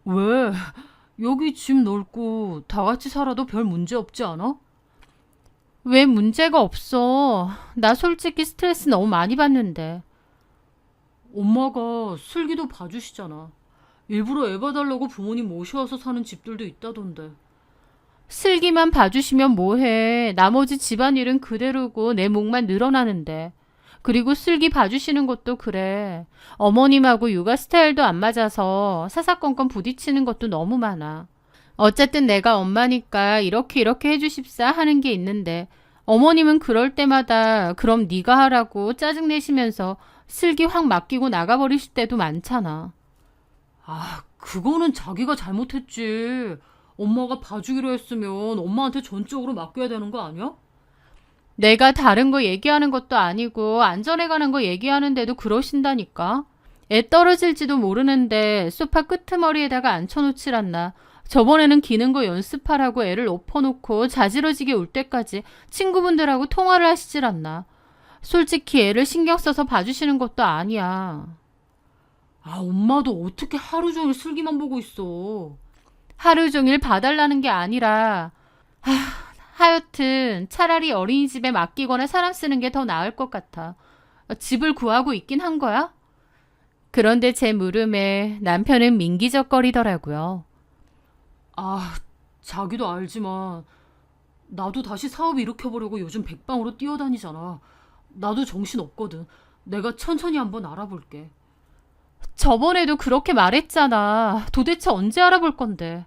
왜? 여기 집 넓고 다 같이 살아도 별 문제 없지 않아? 왜 문제가 없어? 나 솔직히 스트레스 너무 많이 받는데. 엄마가 슬기도 봐주시잖아. 일부러 애 봐달라고 부모님 모셔와서 사는 집들도 있다던데. 슬기만 봐주시면 뭐해. 나머지 집안일은 그대로고 내 몫만 늘어나는데. 그리고 슬기 봐주시는 것도 그래. 어머님하고 육아 스타일도 안 맞아서 사사건건 부딪히는 것도 너무 많아. 어쨌든 내가 엄마니까 이렇게 해주십사 하는 게 있는데 어머님은 그럴 때마다 그럼 네가 하라고 짜증내시면서 슬기 확 맡기고 나가버리실 때도 많잖아. 아, 그거는 자기가 잘못했지. 엄마가 봐주기로 했으면 엄마한테 전적으로 맡겨야 되는 거 아니야? 내가 다른 거 얘기하는 것도 아니고 안전에 관한 거 얘기하는데도 그러신다니까. 애 떨어질지도 모르는데 소파 끄트머리에다가 앉혀놓질 않나. 저번에는 기는 거 연습하라고 애를 엎어놓고 자지러지게 울 때까지 친구분들하고 통화를 하시질 않나. 솔직히 애를 신경 써서 봐주시는 것도 아니야. 아, 엄마도 어떻게 하루 종일 슬기만 보고 있어. 하루 종일 봐달라는 게 아니라 하여튼 차라리 어린이집에 맡기거나 사람 쓰는 게 더 나을 것 같아. 집을 구하고 있긴 한 거야? 그런데 제 물음에 남편은 민기적거리더라고요. 아, 자기도 알지만 나도 다시 사업 일으켜보려고 요즘 백방으로 뛰어다니잖아. 나도 정신 없거든. 내가 천천히 한번 알아볼게. 저번에도 그렇게 말했잖아. 도대체 언제 알아볼 건데.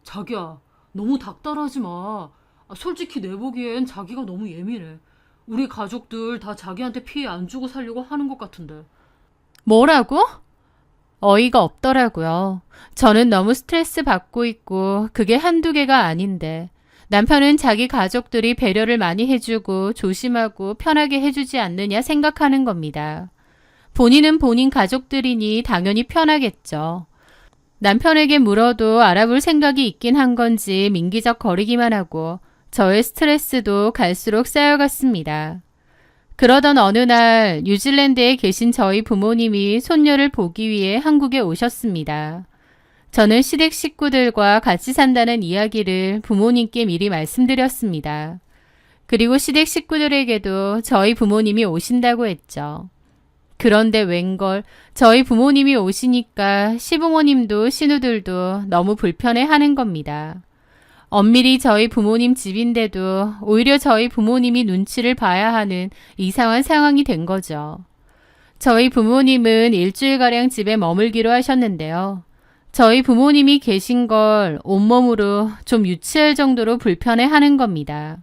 자기야, 너무 닥달하지 마. 솔직히 내 보기엔 자기가 너무 예민해. 우리 가족들 다 자기한테 피해 안 주고 살려고 하는 것 같은데. 뭐라고? 어이가 없더라고요. 저는 너무 스트레스 받고 있고 그게 한두 개가 아닌데 남편은 자기 가족들이 배려를 많이 해주고 조심하고 편하게 해주지 않느냐 생각하는 겁니다. 본인은 본인 가족들이니 당연히 편하겠죠. 남편에게 물어도 알아볼 생각이 있긴 한 건지 민기적 거리기만 하고 저의 스트레스도 갈수록 쌓여갔습니다. 그러던 어느 날 뉴질랜드에 계신 저희 부모님이 손녀를 보기 위해 한국에 오셨습니다. 저는 시댁 식구들과 같이 산다는 이야기를 부모님께 미리 말씀드렸습니다. 그리고 시댁 식구들에게도 저희 부모님이 오신다고 했죠. 그런데 웬걸 저희 부모님이 오시니까 시부모님도 신우들도 너무 불편해하는 겁니다. 엄밀히 저희 부모님 집인데도 오히려 저희 부모님이 눈치를 봐야 하는 이상한 상황이 된 거죠. 저희 부모님은 일주일가량 집에 머물기로 하셨는데요. 저희 부모님이 계신 걸 온몸으로 좀 유치할 정도로 불편해하는 겁니다.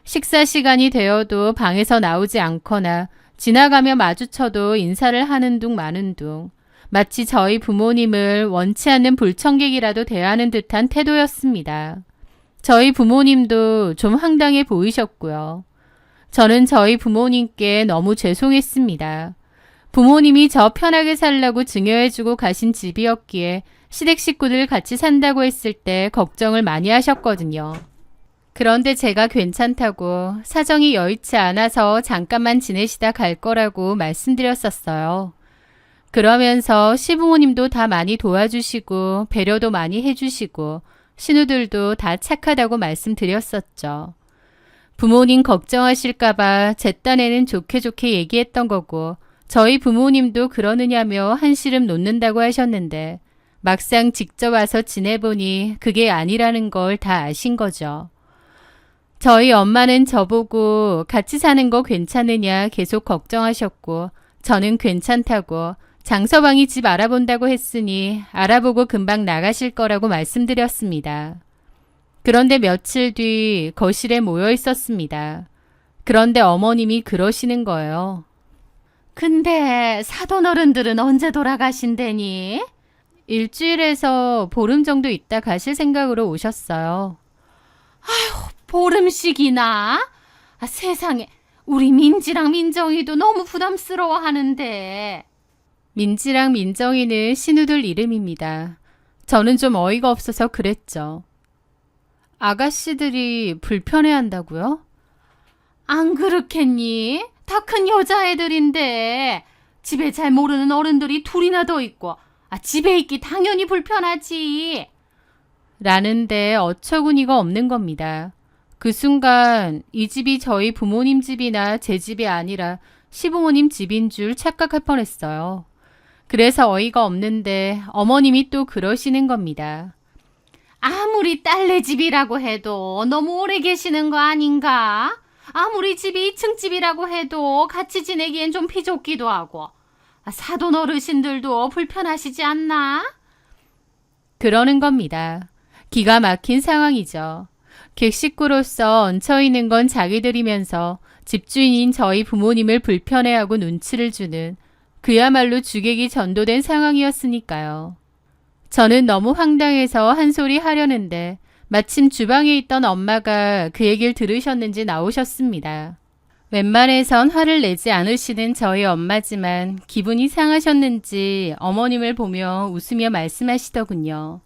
식사 시간이 되어도 방에서 나오지 않거나 지나가며 마주쳐도 인사를 하는 둥 마는 둥 마치 저희 부모님을 원치 않는 불청객이라도 대하는 듯한 태도였습니다. 저희 부모님도 좀 황당해 보이셨고요. 저는 저희 부모님께 너무 죄송했습니다. 부모님이 저 편하게 살라고 증여해주고 가신 집이었기에 시댁 식구들 같이 산다고 했을 때 걱정을 많이 하셨거든요. 그런데 제가 괜찮다고 사정이 여의치 않아서 잠깐만 지내시다 갈 거라고 말씀드렸었어요. 그러면서 시부모님도 다 많이 도와주시고 배려도 많이 해주시고 신우들도 다 착하다고 말씀드렸었죠. 부모님 걱정하실까봐 제 딴에는 좋게 얘기했던 거고 저희 부모님도 그러느냐며 한시름 놓는다고 하셨는데 막상 직접 와서 지내보니 그게 아니라는 걸 다 아신 거죠. 저희 엄마는 저보고 같이 사는 거 괜찮으냐 계속 걱정하셨고 저는 괜찮다고 장서방이 집 알아본다고 했으니 알아보고 금방 나가실 거라고 말씀드렸습니다. 그런데 며칠 뒤 거실에 모여 있었습니다. 그런데 어머님이 그러시는 거예요. 근데 사돈 어른들은 언제 돌아가신대니? 일주일에서 보름 정도 있다 가실 생각으로 오셨어요. 보름씩이나? 아, 세상에, 우리 민지랑 민정이도 너무 부담스러워 하는데. 민지랑 민정이는 신우들 이름입니다. 저는 좀 어이가 없어서 그랬죠. 아가씨들이 불편해한다고요? 안 그렇겠니? 다 큰 여자애들인데 집에 잘 모르는 어른들이 둘이나 더 있고 집에 있기 당연히 불편하지. 라는데 어처구니가 없는 겁니다. 그 순간 이 집이 저희 부모님 집이나 제 집이 아니라 시부모님 집인 줄 착각할 뻔했어요. 그래서 어이가 없는데 어머님이 또 그러시는 겁니다. 아무리 딸네 집이라고 해도 너무 오래 계시는 거 아닌가? 아무리 집이 2층 집이라고 해도 같이 지내기엔 좀 피좁기도 하고. 사돈 어르신들도 불편하시지 않나? 그러는 겁니다. 기가 막힌 상황이죠. 객식구로서 얹혀있는 건 자기들이면서 집주인인 저희 부모님을 불편해하고 눈치를 주는 그야말로 주객이 전도된 상황이었으니까요. 저는 너무 황당해서 한 소리 하려는데 마침 주방에 있던 엄마가 그 얘기를 들으셨는지 나오셨습니다. 웬만해선 화를 내지 않으시는 저희 엄마지만 기분이 상하셨는지 어머님을 보며 웃으며 말씀하시더군요.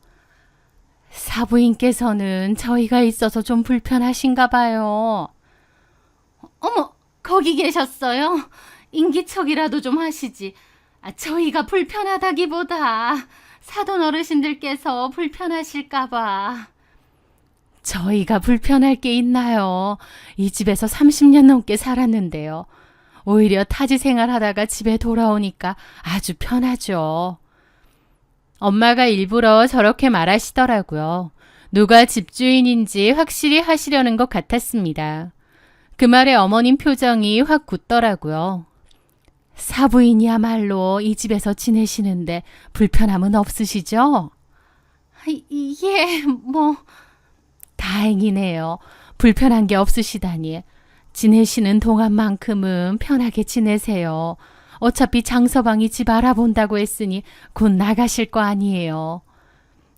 사부인께서는 저희가 있어서 좀 불편하신가 봐요. 어머, 거기 계셨어요? 인기척이라도 좀 하시지. 저희가 불편하다기보다 사돈 어르신들께서 불편하실까 봐. 저희가 불편할 게 있나요? 이 집에서 30년 넘게 살았는데요. 오히려 타지 생활하다가 집에 돌아오니까 아주 편하죠. 엄마가 일부러 저렇게 말하시더라고요. 누가 집주인인지 확실히 하시려는 것 같았습니다. 그 말에 어머님 표정이 확 굳더라고요. 사부인이야말로 이 집에서 지내시는데 불편함은 없으시죠? 예, 다행이네요. 불편한 게 없으시다니. 지내시는 동안만큼은 편하게 지내세요. 어차피 장서방이 집 알아본다고 했으니 곧 나가실 거 아니에요.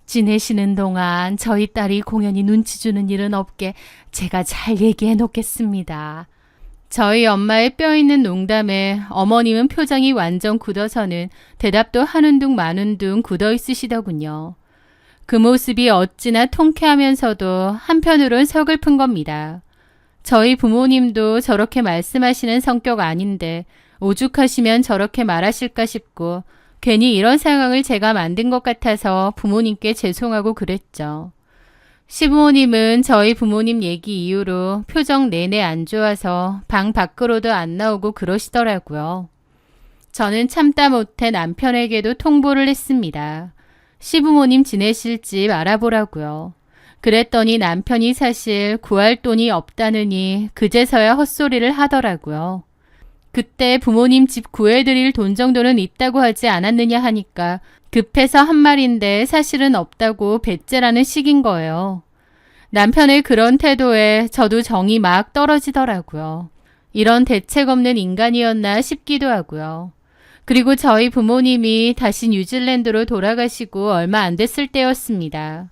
지내시는 동안 저희 딸이 공연히 눈치 주는 일은 없게 제가 잘 얘기해 놓겠습니다. 저희 엄마의 뼈 있는 농담에 어머님은 표정이 완전 굳어서는 대답도 하는 둥 마는 둥 굳어 있으시더군요. 그 모습이 어찌나 통쾌하면서도 한편으론 서글픈 겁니다. 저희 부모님도 저렇게 말씀하시는 성격 아닌데 오죽하시면 저렇게 말하실까 싶고 괜히 이런 상황을 제가 만든 것 같아서 부모님께 죄송하고 그랬죠. 시부모님은 저희 부모님 얘기 이후로 표정 내내 안 좋아서 방 밖으로도 안 나오고 그러시더라고요. 저는 참다 못해 남편에게도 통보를 했습니다. 시부모님 지내실 집 알아보라고요. 그랬더니 남편이 사실 구할 돈이 없다느니 그제서야 헛소리를 하더라고요. 그때 부모님 집 구해드릴 돈 정도는 있다고 하지 않았느냐 하니까 급해서 한 말인데 사실은 없다고 배째라는 식인 거예요. 남편의 그런 태도에 저도 정이 막 떨어지더라고요. 이런 대책 없는 인간이었나 싶기도 하고요. 그리고 저희 부모님이 다시 뉴질랜드로 돌아가시고 얼마 안 됐을 때였습니다.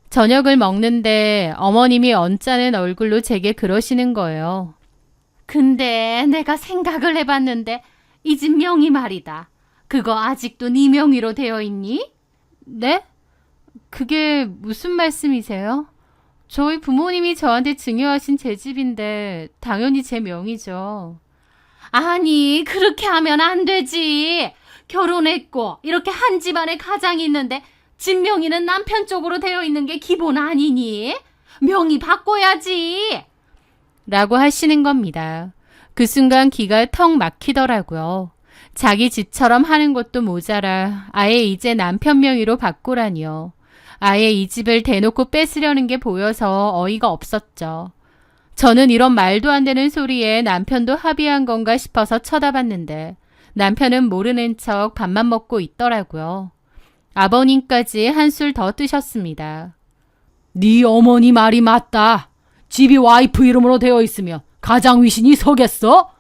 저녁을 먹는데 어머님이 언짢은 얼굴로 제게 그러시는 거예요. 근데 내가 생각을 해봤는데 이 집 명의 말이다. 그거 아직도 네 명의로 되어 있니? 네? 그게 무슨 말씀이세요? 저희 부모님이 저한테 증여하신 제 집인데 당연히 제 명의죠. 아니, 그렇게 하면 안 되지. 결혼했고 이렇게 한 집안에 가장이 있는데 집 명의는 남편 쪽으로 되어 있는 게 기본 아니니? 명의 바꿔야지. 라고 하시는 겁니다. 그 순간 기가 턱 막히더라고요. 자기 집처럼 하는 것도 모자라 아예 이제 남편 명의로 바꾸라니요. 아예 이 집을 대놓고 뺏으려는 게 보여서 어이가 없었죠. 저는 이런 말도 안 되는 소리에 남편도 합의한 건가 싶어서 쳐다봤는데 남편은 모르는 척 밥만 먹고 있더라고요. 아버님까지 한술 더 뜨셨습니다. 네 어머니 말이 맞다. 집이 와이프 이름으로 되어 있으면 가장 위신이 서겠어?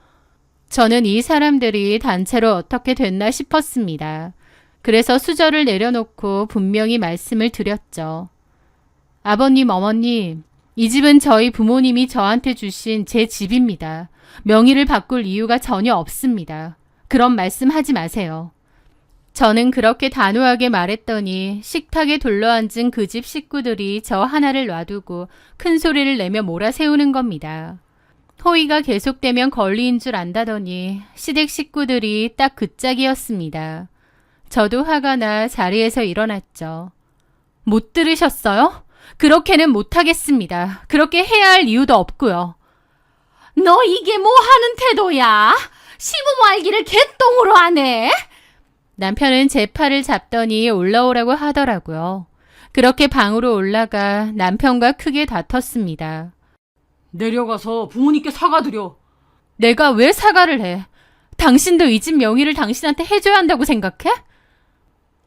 저는 이 사람들이 단체로 어떻게 됐나 싶었습니다. 그래서 수저를 내려놓고 분명히 말씀을 드렸죠. 아버님, 어머님, 이 집은 저희 부모님이 저한테 주신 제 집입니다. 명의를 바꿀 이유가 전혀 없습니다. 그런 말씀 하지 마세요. 저는 그렇게 단호하게 말했더니 식탁에 둘러앉은 그 집 식구들이 저 하나를 놔두고 큰 소리를 내며 몰아세우는 겁니다. 호의가 계속되면 권리인 줄 안다더니 시댁 식구들이 딱 그 짝이었습니다. 저도 화가 나 자리에서 일어났죠. 못 들으셨어요? 그렇게는 못하겠습니다. 그렇게 해야 할 이유도 없고요. 너 이게 뭐 하는 태도야? 시부모 알기를 개똥으로 하네? 남편은 제 팔을 잡더니 올라오라고 하더라고요. 그렇게 방으로 올라가 남편과 크게 다퉜습니다. 내려가서 부모님께 사과드려. 내가 왜 사과를 해? 당신도 이 집 명의를 당신한테 해줘야 한다고 생각해?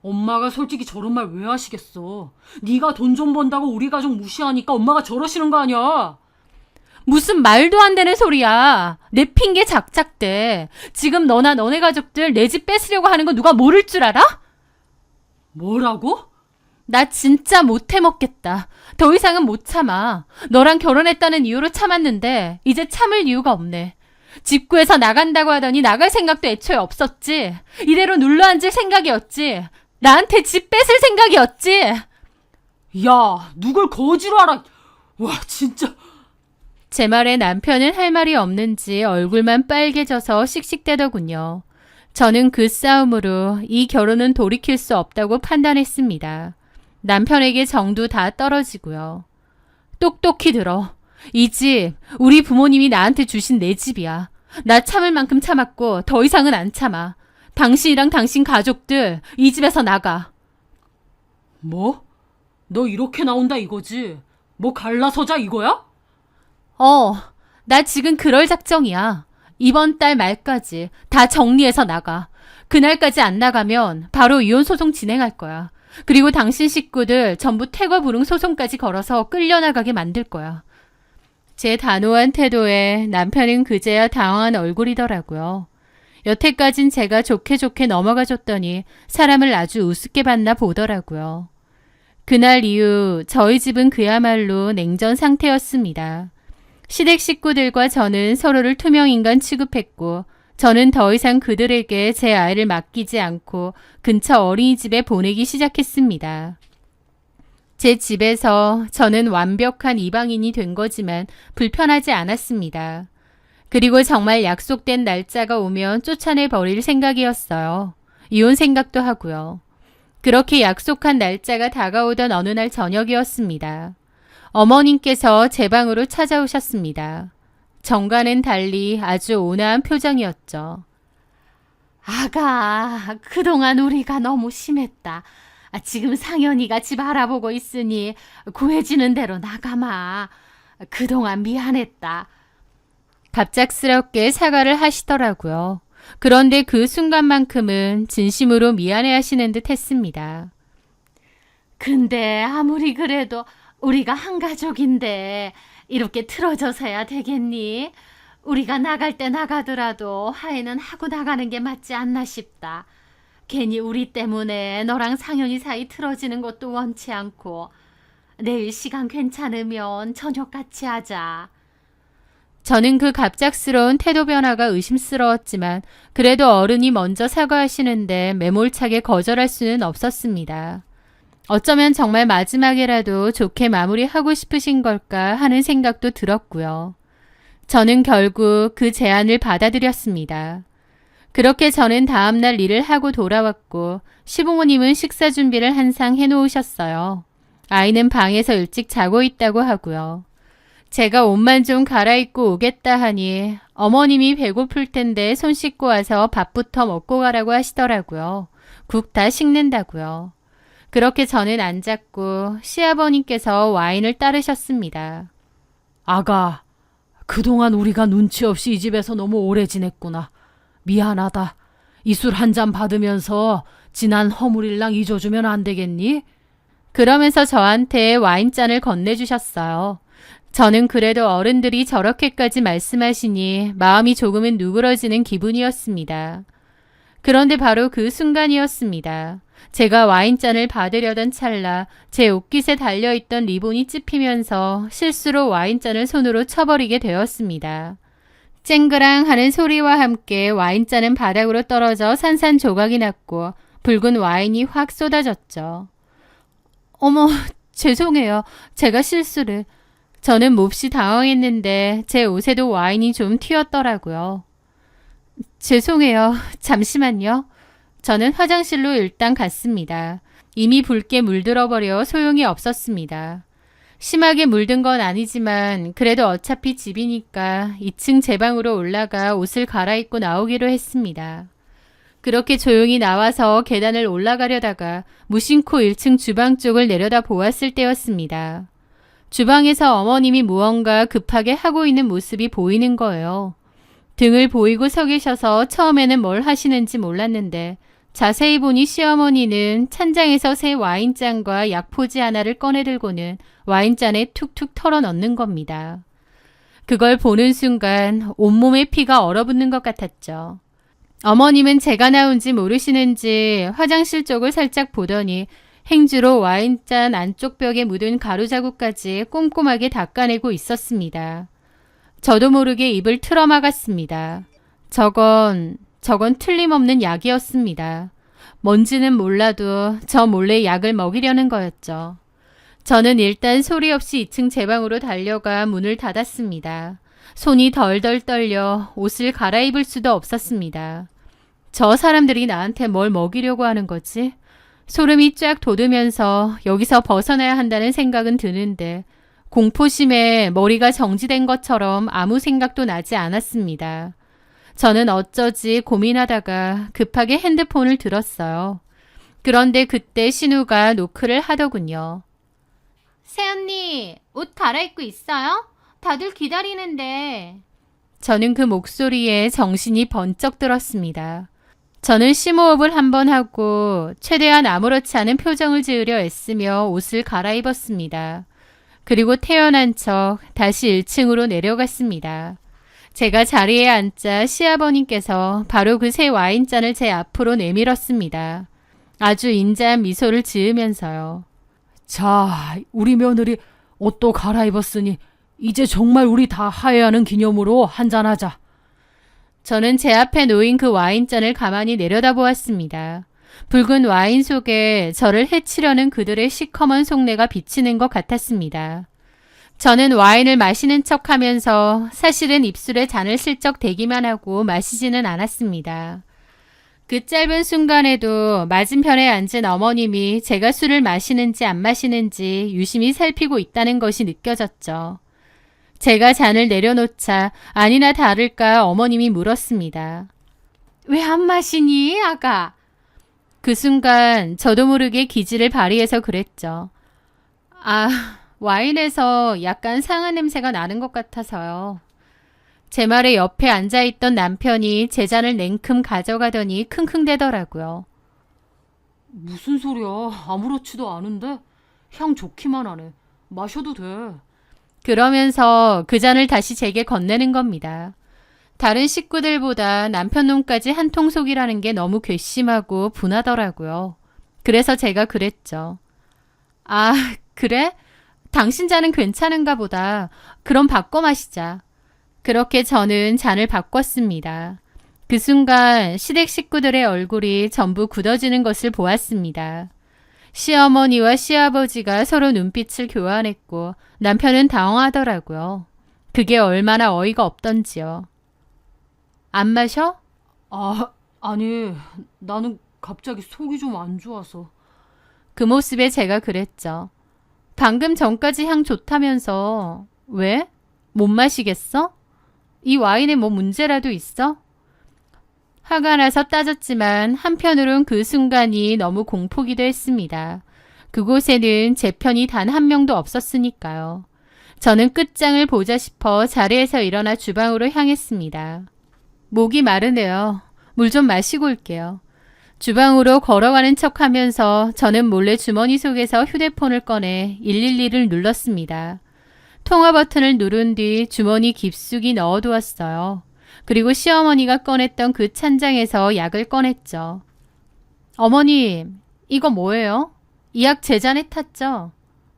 엄마가 솔직히 저런 말 왜 하시겠어. 네가 돈 좀 번다고 우리 가족 무시하니까 엄마가 저러시는 거 아니야. 무슨 말도 안 되는 소리야. 내 핑계 작작대. 지금 너나 너네 가족들 내 집 뺏으려고 하는 거 누가 모를 줄 알아? 뭐라고? 나 진짜 못 해먹겠다. 더 이상은 못 참아. 너랑 결혼했다는 이유로 참았는데 이제 참을 이유가 없네. 집 구해서 나간다고 하더니 나갈 생각도 애초에 없었지. 이대로 눌러앉을 생각이었지. 나한테 집 뺏을 생각이었지. 야, 누굴 거지로 알아. 와, 진짜. 제 말에 남편은 할 말이 없는지 얼굴만 빨개져서 씩씩대더군요. 저는 그 싸움으로 이 결혼은 돌이킬 수 없다고 판단했습니다. 남편에게 정도 다 떨어지고요. 똑똑히 들어. 이 집, 우리 부모님이 나한테 주신 내 집이야. 나 참을 만큼 참았고 더 이상은 안 참아. 당신이랑 당신 가족들 이 집에서 나가. 뭐? 너 이렇게 나온다 이거지? 뭐 갈라서자 이거야? 나 지금 그럴 작정이야. 이번 달 말까지 다 정리해서 나가. 그날까지 안 나가면 바로 이혼 소송 진행할 거야. 그리고 당신 식구들 전부 퇴거 불응 소송까지 걸어서 끌려나가게 만들 거야. 제 단호한 태도에 남편은 그제야 당황한 얼굴이더라고요. 여태까진 제가 좋게 넘어가줬더니 사람을 아주 우습게 봤나 보더라고요. 그날 이후 저희 집은 그야말로 냉전 상태였습니다. 시댁 식구들과 저는 서로를 투명인간 취급했고 저는 더 이상 그들에게 제 아이를 맡기지 않고 근처 어린이집에 보내기 시작했습니다. 제 집에서 저는 완벽한 이방인이 된 거지만 불편하지 않았습니다. 그리고 정말 약속된 날짜가 오면 쫓아내 버릴 생각이었어요. 이혼 생각도 하고요. 그렇게 약속한 날짜가 다가오던 어느 날 저녁이었습니다. 어머님께서 제 방으로 찾아오셨습니다. 정과는 달리 아주 온화한 표정이었죠. 아가, 그동안 우리가 너무 심했다. 지금 상현이가 집 알아보고 있으니 구해지는 대로 나가마. 그동안 미안했다. 갑작스럽게 사과를 하시더라고요. 그런데 그 순간만큼은 진심으로 미안해 하시는 듯 했습니다. 근데 아무리 그래도 우리가 한 가족인데 이렇게 틀어져서야 되겠니? 우리가 나갈 때 나가더라도 화해는 하고 나가는 게 맞지 않나 싶다. 괜히 우리 때문에 너랑 상현이 사이 틀어지는 것도 원치 않고 내일 시간 괜찮으면 저녁 같이 하자. 저는 그 갑작스러운 태도 변화가 의심스러웠지만 그래도 어른이 먼저 사과하시는데 매몰차게 거절할 수는 없었습니다. 어쩌면 정말 마지막이라도 좋게 마무리하고 싶으신 걸까 하는 생각도 들었고요. 저는 결국 그 제안을 받아들였습니다. 그렇게 저는 다음날 일을 하고 돌아왔고 시부모님은 식사 준비를 한상 해놓으셨어요. 아이는 방에서 일찍 자고 있다고 하고요. 제가 옷만 좀 갈아입고 오겠다 하니 어머님이 배고플 텐데 손 씻고 와서 밥부터 먹고 가라고 하시더라고요. 국 다 식는다고요. 그렇게 저는 앉았고 시아버님께서 와인을 따르셨습니다. 아가, 그동안 우리가 눈치 없이 이 집에서 너무 오래 지냈구나. 미안하다. 이 술 한 잔 받으면서 지난 허물일랑 잊어주면 안 되겠니? 그러면서 저한테 와인잔을 건네주셨어요. 저는 그래도 어른들이 저렇게까지 말씀하시니 마음이 조금은 누그러지는 기분이었습니다. 그런데 바로 그 순간이었습니다. 제가 와인잔을 받으려던 찰나 제 옷깃에 달려있던 리본이 찝히면서 실수로 와인잔을 손으로 쳐버리게 되었습니다. 쨍그랑 하는 소리와 함께 와인잔은 바닥으로 떨어져 산산조각이 났고 붉은 와인이 확 쏟아졌죠. 어머, 죄송해요. 제가 실수를. 저는 몹시 당황했는데 제 옷에도 와인이 좀 튀었더라고요. 죄송해요. 잠시만요. 저는 화장실로 일단 갔습니다. 이미 붉게 물들어버려 소용이 없었습니다. 심하게 물든 건 아니지만 그래도 어차피 집이니까 2층 제 방으로 올라가 옷을 갈아입고 나오기로 했습니다. 그렇게 조용히 나와서 계단을 올라가려다가 무심코 1층 주방 쪽을 내려다 보았을 때였습니다. 주방에서 어머님이 무언가 급하게 하고 있는 모습이 보이는 거예요. 등을 보이고 서 계셔서 처음에는 뭘 하시는지 몰랐는데 자세히 보니 시어머니는 찬장에서 새 와인잔과 약포지 하나를 꺼내들고는 와인잔에 툭툭 털어 넣는 겁니다. 그걸 보는 순간 온몸에 피가 얼어붙는 것 같았죠. 어머님은 제가 나온지 모르시는지 화장실 쪽을 살짝 보더니 행주로 와인잔 안쪽 벽에 묻은 가루자국까지 꼼꼼하게 닦아내고 있었습니다. 저도 모르게 입을 틀어막았습니다. 저건 틀림없는 약이었습니다. 뭔지는 몰라도 저 몰래 약을 먹이려는 거였죠. 저는 일단 소리 없이 2층 제 방으로 달려가 문을 닫았습니다. 손이 덜덜 떨려 옷을 갈아입을 수도 없었습니다. 저 사람들이 나한테 뭘 먹이려고 하는 거지? 소름이 쫙 돋으면서 여기서 벗어나야 한다는 생각은 드는데 공포심에 머리가 정지된 것처럼 아무 생각도 나지 않았습니다. 저는 어쩌지 고민하다가 급하게 핸드폰을 들었어요. 그런데 그때 신우가 노크를 하더군요. 새언니, 옷 갈아입고 있어요? 다들 기다리는데. 저는 그 목소리에 정신이 번쩍 들었습니다. 저는 심호흡을 한번 하고 최대한 아무렇지 않은 표정을 지으려 애쓰며 옷을 갈아입었습니다. 그리고 태어난 척 다시 1층으로 내려갔습니다. 제가 자리에 앉자 시아버님께서 바로 그 새 와인잔을 제 앞으로 내밀었습니다. 아주 인자한 미소를 지으면서요. 자, 우리 며느리 옷도 갈아입었으니 이제 정말 우리 다 화해하는 기념으로 한잔하자. 저는 제 앞에 놓인 그 와인잔을 가만히 내려다보았습니다. 붉은 와인 속에 저를 해치려는 그들의 시커먼 속내가 비치는 것 같았습니다. 저는 와인을 마시는 척하면서 사실은 입술에 잔을 슬쩍 대기만 하고 마시지는 않았습니다. 그 짧은 순간에도 맞은편에 앉은 어머님이 제가 술을 마시는지 안 마시는지 유심히 살피고 있다는 것이 느껴졌죠. 제가 잔을 내려놓자 아니나 다를까 어머님이 물었습니다. 왜 안 마시니, 아가? 그 순간 저도 모르게 기지를 발휘해서 그랬죠. 와인에서 약간 상한 냄새가 나는 것 같아서요. 제 말에 옆에 앉아있던 남편이 제 잔을 냉큼 가져가더니 킁킁대더라고요. 무슨 소리야? 아무렇지도 않은데? 향 좋기만 하네. 마셔도 돼. 그러면서 그 잔을 다시 제게 건네는 겁니다. 다른 식구들보다 남편 놈까지 한통속이라는 게 너무 괘씸하고 분하더라고요. 그래서 제가 그랬죠. 그래? 당신 잔은 괜찮은가 보다. 그럼 바꿔 마시자. 그렇게 저는 잔을 바꿨습니다. 그 순간 시댁 식구들의 얼굴이 전부 굳어지는 것을 보았습니다. 시어머니와 시아버지가 서로 눈빛을 교환했고 남편은 당황하더라고요. 그게 얼마나 어이가 없던지요. 안 마셔? 아니, 나는 갑자기 속이 좀 안 좋아서. 그 모습에 제가 그랬죠. 방금 전까지 향 좋다면서 왜? 못 마시겠어? 이 와인에 뭐 문제라도 있어? 화가 나서 따졌지만 한편으론 그 순간이 너무 공포기도 했습니다. 그곳에는 제 편이 단 한 명도 없었으니까요. 저는 끝장을 보자 싶어 자리에서 일어나 주방으로 향했습니다. 목이 마르네요. 물 좀 마시고 올게요. 주방으로 걸어가는 척하면서 저는 몰래 주머니 속에서 휴대폰을 꺼내 112를 눌렀습니다. 통화 버튼을 누른 뒤 주머니 깊숙이 넣어두었어요. 그리고 시어머니가 꺼냈던 그 찬장에서 약을 꺼냈죠. 어머님, 이거 뭐예요? 이 약 제 잔에 탔죠?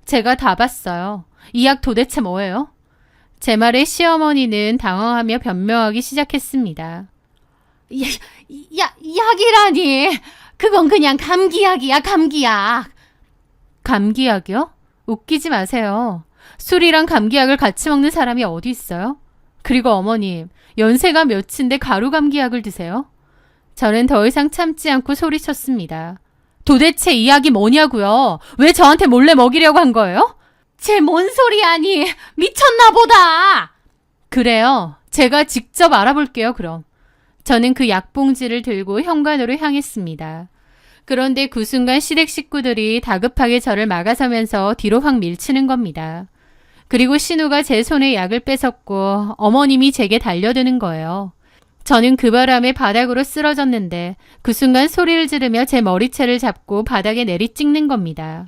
제가 다 봤어요. 이 약 도대체 뭐예요? 제 말에 시어머니는 당황하며 변명하기 시작했습니다. 약이라니. 그건 그냥 감기약이야, 감기약. 감기약이요? 웃기지 마세요. 술이랑 감기약을 같이 먹는 사람이 어디 있어요? 그리고 어머님, 연세가 몇인데 가루 감기약을 드세요? 저는 더 이상 참지 않고 소리쳤습니다. 도대체 이 약이 뭐냐고요? 왜 저한테 몰래 먹이려고 한 거예요? 쟤 뭔 소리야니? 미쳤나 보다. 그래요. 제가 직접 알아볼게요, 그럼. 저는 그 약봉지를 들고 현관으로 향했습니다. 그런데 그 순간 시댁 식구들이 다급하게 저를 막아서면서 뒤로 확 밀치는 겁니다. 그리고 신우가 제 손에 약을 뺏었고 어머님이 제게 달려드는 거예요. 저는 그 바람에 바닥으로 쓰러졌는데 그 순간 소리를 지르며 제 머리채를 잡고 바닥에 내리찍는 겁니다.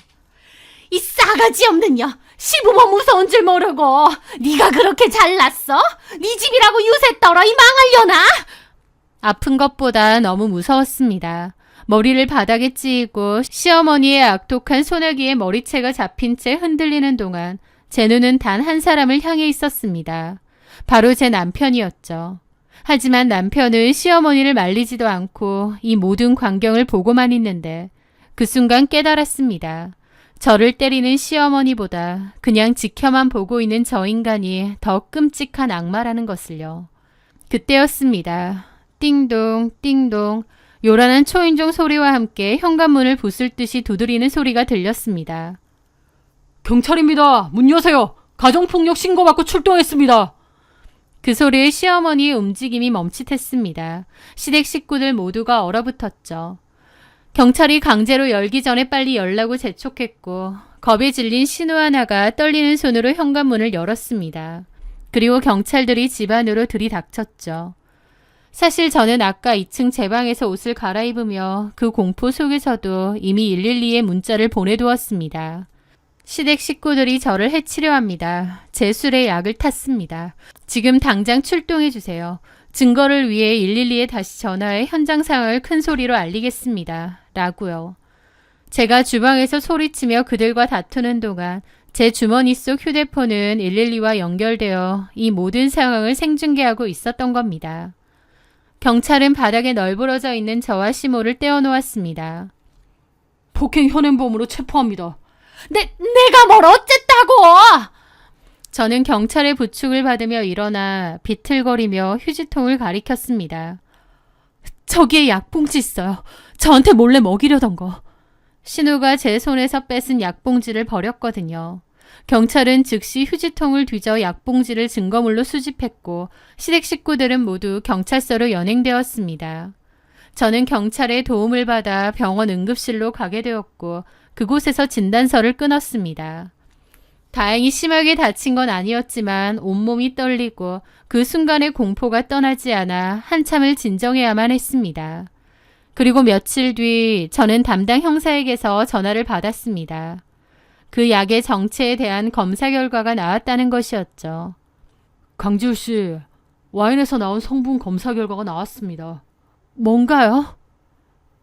이 싸가지 없는 년! 시부모 무서운 줄 모르고 네가 그렇게 잘났어? 네 집이라고 유세 떨어 이 망할려나? 아픈 것보다 너무 무서웠습니다. 머리를 바닥에 찌이고 시어머니의 악독한 소나기에 머리채가 잡힌 채 흔들리는 동안 제 눈은 단 한 사람을 향해 있었습니다. 바로 제 남편이었죠. 하지만 남편은 시어머니를 말리지도 않고 이 모든 광경을 보고만 있는데 그 순간 깨달았습니다. 저를 때리는 시어머니보다 그냥 지켜만 보고 있는 저 인간이 더 끔찍한 악마라는 것을요. 그때였습니다. 띵동 띵동 요란한 초인종 소리와 함께 현관문을 부술듯이 두드리는 소리가 들렸습니다. 경찰입니다. 문 여세요. 가정폭력 신고받고 출동했습니다. 그 소리에 시어머니의 움직임이 멈칫했습니다. 시댁 식구들 모두가 얼어붙었죠. 경찰이 강제로 열기 전에 빨리 열라고 재촉했고 겁에 질린 신우 하나가 떨리는 손으로 현관문을 열었습니다. 그리고 경찰들이 집 안으로 들이닥쳤죠. 사실 저는 아까 2층 제 방에서 옷을 갈아입으며 그 공포 속에서도 이미 112에 문자를 보내두었습니다. 시댁 식구들이 저를 해치려 합니다. 제 술에 약을 탔습니다. 지금 당장 출동해 주세요. 증거를 위해 112에 다시 전화해 현장 상황을 큰 소리로 알리겠습니다. 라고요. 제가 주방에서 소리치며 그들과 다투는 동안 제 주머니 속 휴대폰은 112와 연결되어 이 모든 상황을 생중계하고 있었던 겁니다. 경찰은 바닥에 널브러져 있는 저와 시모를 떼어놓았습니다. 폭행 현행범으로 체포합니다. 내가 뭘 어쨌다고! 저는 경찰의 부축을 받으며 일어나 비틀거리며 휴지통을 가리켰습니다. 저기에 약봉지 있어요. 저한테 몰래 먹이려던 거. 신우가 제 손에서 뺏은 약봉지를 버렸거든요. 경찰은 즉시 휴지통을 뒤져 약봉지를 증거물로 수집했고 시댁 식구들은 모두 경찰서로 연행되었습니다. 저는 경찰의 도움을 받아 병원 응급실로 가게 되었고 그곳에서 진단서를 끊었습니다. 다행히 심하게 다친 건 아니었지만 온몸이 떨리고 그 순간의 공포가 떠나지 않아 한참을 진정해야만 했습니다. 그리고 며칠 뒤 저는 담당 형사에게서 전화를 받았습니다. 그 약의 정체에 대한 검사 결과가 나왔다는 것이었죠. 강지우 씨, 와인에서 나온 성분 검사 결과가 나왔습니다. 뭔가요?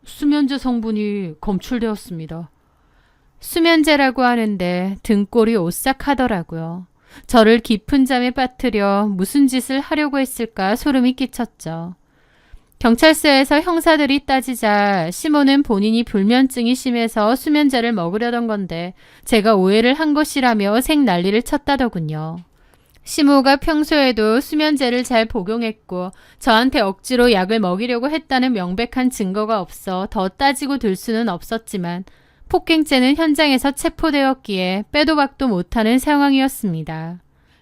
수면제 성분이 검출되었습니다. 수면제라고 하는데 등골이 오싹하더라고요. 저를 깊은 잠에 빠뜨려 무슨 짓을 하려고 했을까 소름이 끼쳤죠. 경찰서에서 형사들이 따지자 시모는 본인이 불면증이 심해서 수면제를 먹으려던 건데 제가 오해를 한 것이라며 생난리를 쳤다더군요. 시모가 평소에도 수면제를 잘 복용했고 저한테 억지로 약을 먹이려고 했다는 명백한 증거가 없어 더 따지고 들 수는 없었지만 폭행죄는 현장에서 체포되었기에 빼도 박도 못하는 상황이었습니다.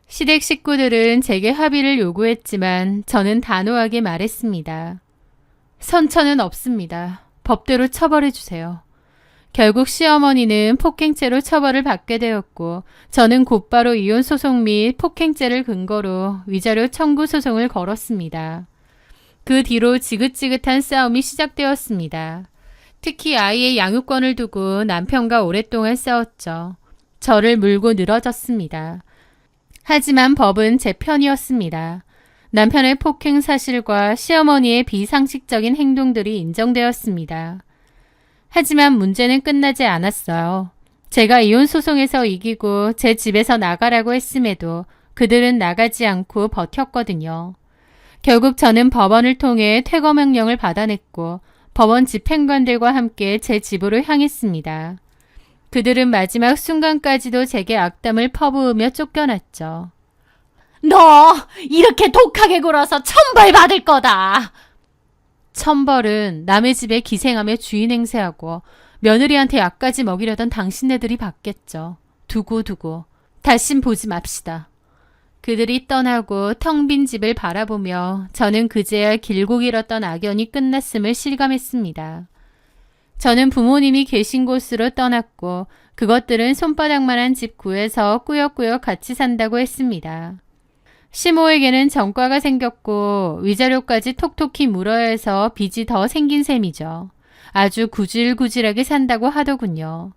시댁 식구들은 제게 합의를 요구했지만 저는 단호하게 말했습니다. 선처는 없습니다. 법대로 처벌해 주세요. 결국 시어머니는 폭행죄로 처벌을 받게 되었고 저는 곧바로 이혼 소송 및 폭행죄를 근거로 위자료 청구 소송을 걸었습니다. 그 뒤로 지긋지긋한 싸움이 시작되었습니다. 특히 아이의 양육권을 두고 남편과 오랫동안 싸웠죠. 저를 물고 늘어졌습니다. 하지만 법은 제 편이었습니다. 남편의 폭행 사실과 시어머니의 비상식적인 행동들이 인정되었습니다. 하지만 문제는 끝나지 않았어요. 제가 이혼 소송에서 이기고 제 집에서 나가라고 했음에도 그들은 나가지 않고 버텼거든요. 결국 저는 법원을 통해 퇴거 명령을 받아냈고 법원 집행관들과 함께 제 집으로 향했습니다. 그들은 마지막 순간까지도 제게 악담을 퍼부으며 쫓겨났죠. 너 이렇게 독하게 굴어서 천벌 받을 거다. 천벌은 남의 집에 기생하며 주인 행세하고 며느리한테 약까지 먹이려던 당신네들이 받겠죠. 두고두고 다신 보지 맙시다. 그들이 떠나고 텅 빈 집을 바라보며 저는 그제야 길고 길었던 악연이 끝났음을 실감했습니다. 저는 부모님이 계신 곳으로 떠났고 그것들은 손바닥만한 집 구해서 꾸역꾸역 같이 산다고 했습니다. 시모에게는 전과가 생겼고 위자료까지 톡톡히 물어야 해서 빚이 더 생긴 셈이죠. 아주 구질구질하게 산다고 하더군요.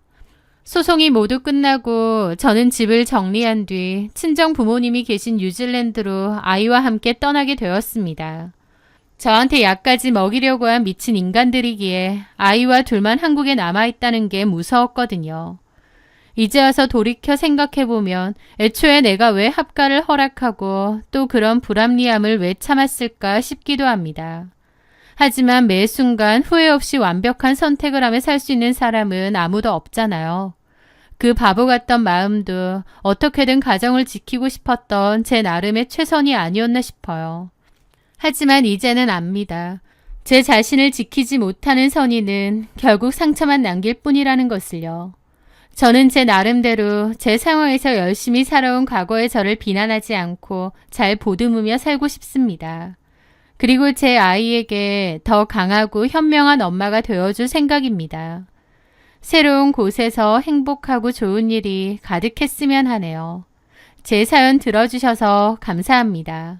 소송이 모두 끝나고 저는 집을 정리한 뒤 친정 부모님이 계신 뉴질랜드로 아이와 함께 떠나게 되었습니다. 저한테 약까지 먹이려고 한 미친 인간들이기에 아이와 둘만 한국에 남아있다는 게 무서웠거든요. 이제 와서 돌이켜 생각해보면 애초에 내가 왜 합가를 허락하고 또 그런 불합리함을 왜 참았을까 싶기도 합니다. 하지만 매 순간 후회 없이 완벽한 선택을 하며 살 수 있는 사람은 아무도 없잖아요. 그 바보 같던 마음도 어떻게든 가정을 지키고 싶었던 제 나름의 최선이 아니었나 싶어요. 하지만 이제는 압니다. 제 자신을 지키지 못하는 선의는 결국 상처만 남길 뿐이라는 것을요. 저는 제 나름대로 제 상황에서 열심히 살아온 과거의 저를 비난하지 않고 잘 보듬으며 살고 싶습니다. 그리고 제 아이에게 더 강하고 현명한 엄마가 되어줄 생각입니다. 새로운 곳에서 행복하고 좋은 일이 가득했으면 하네요. 제 사연 들어주셔서 감사합니다.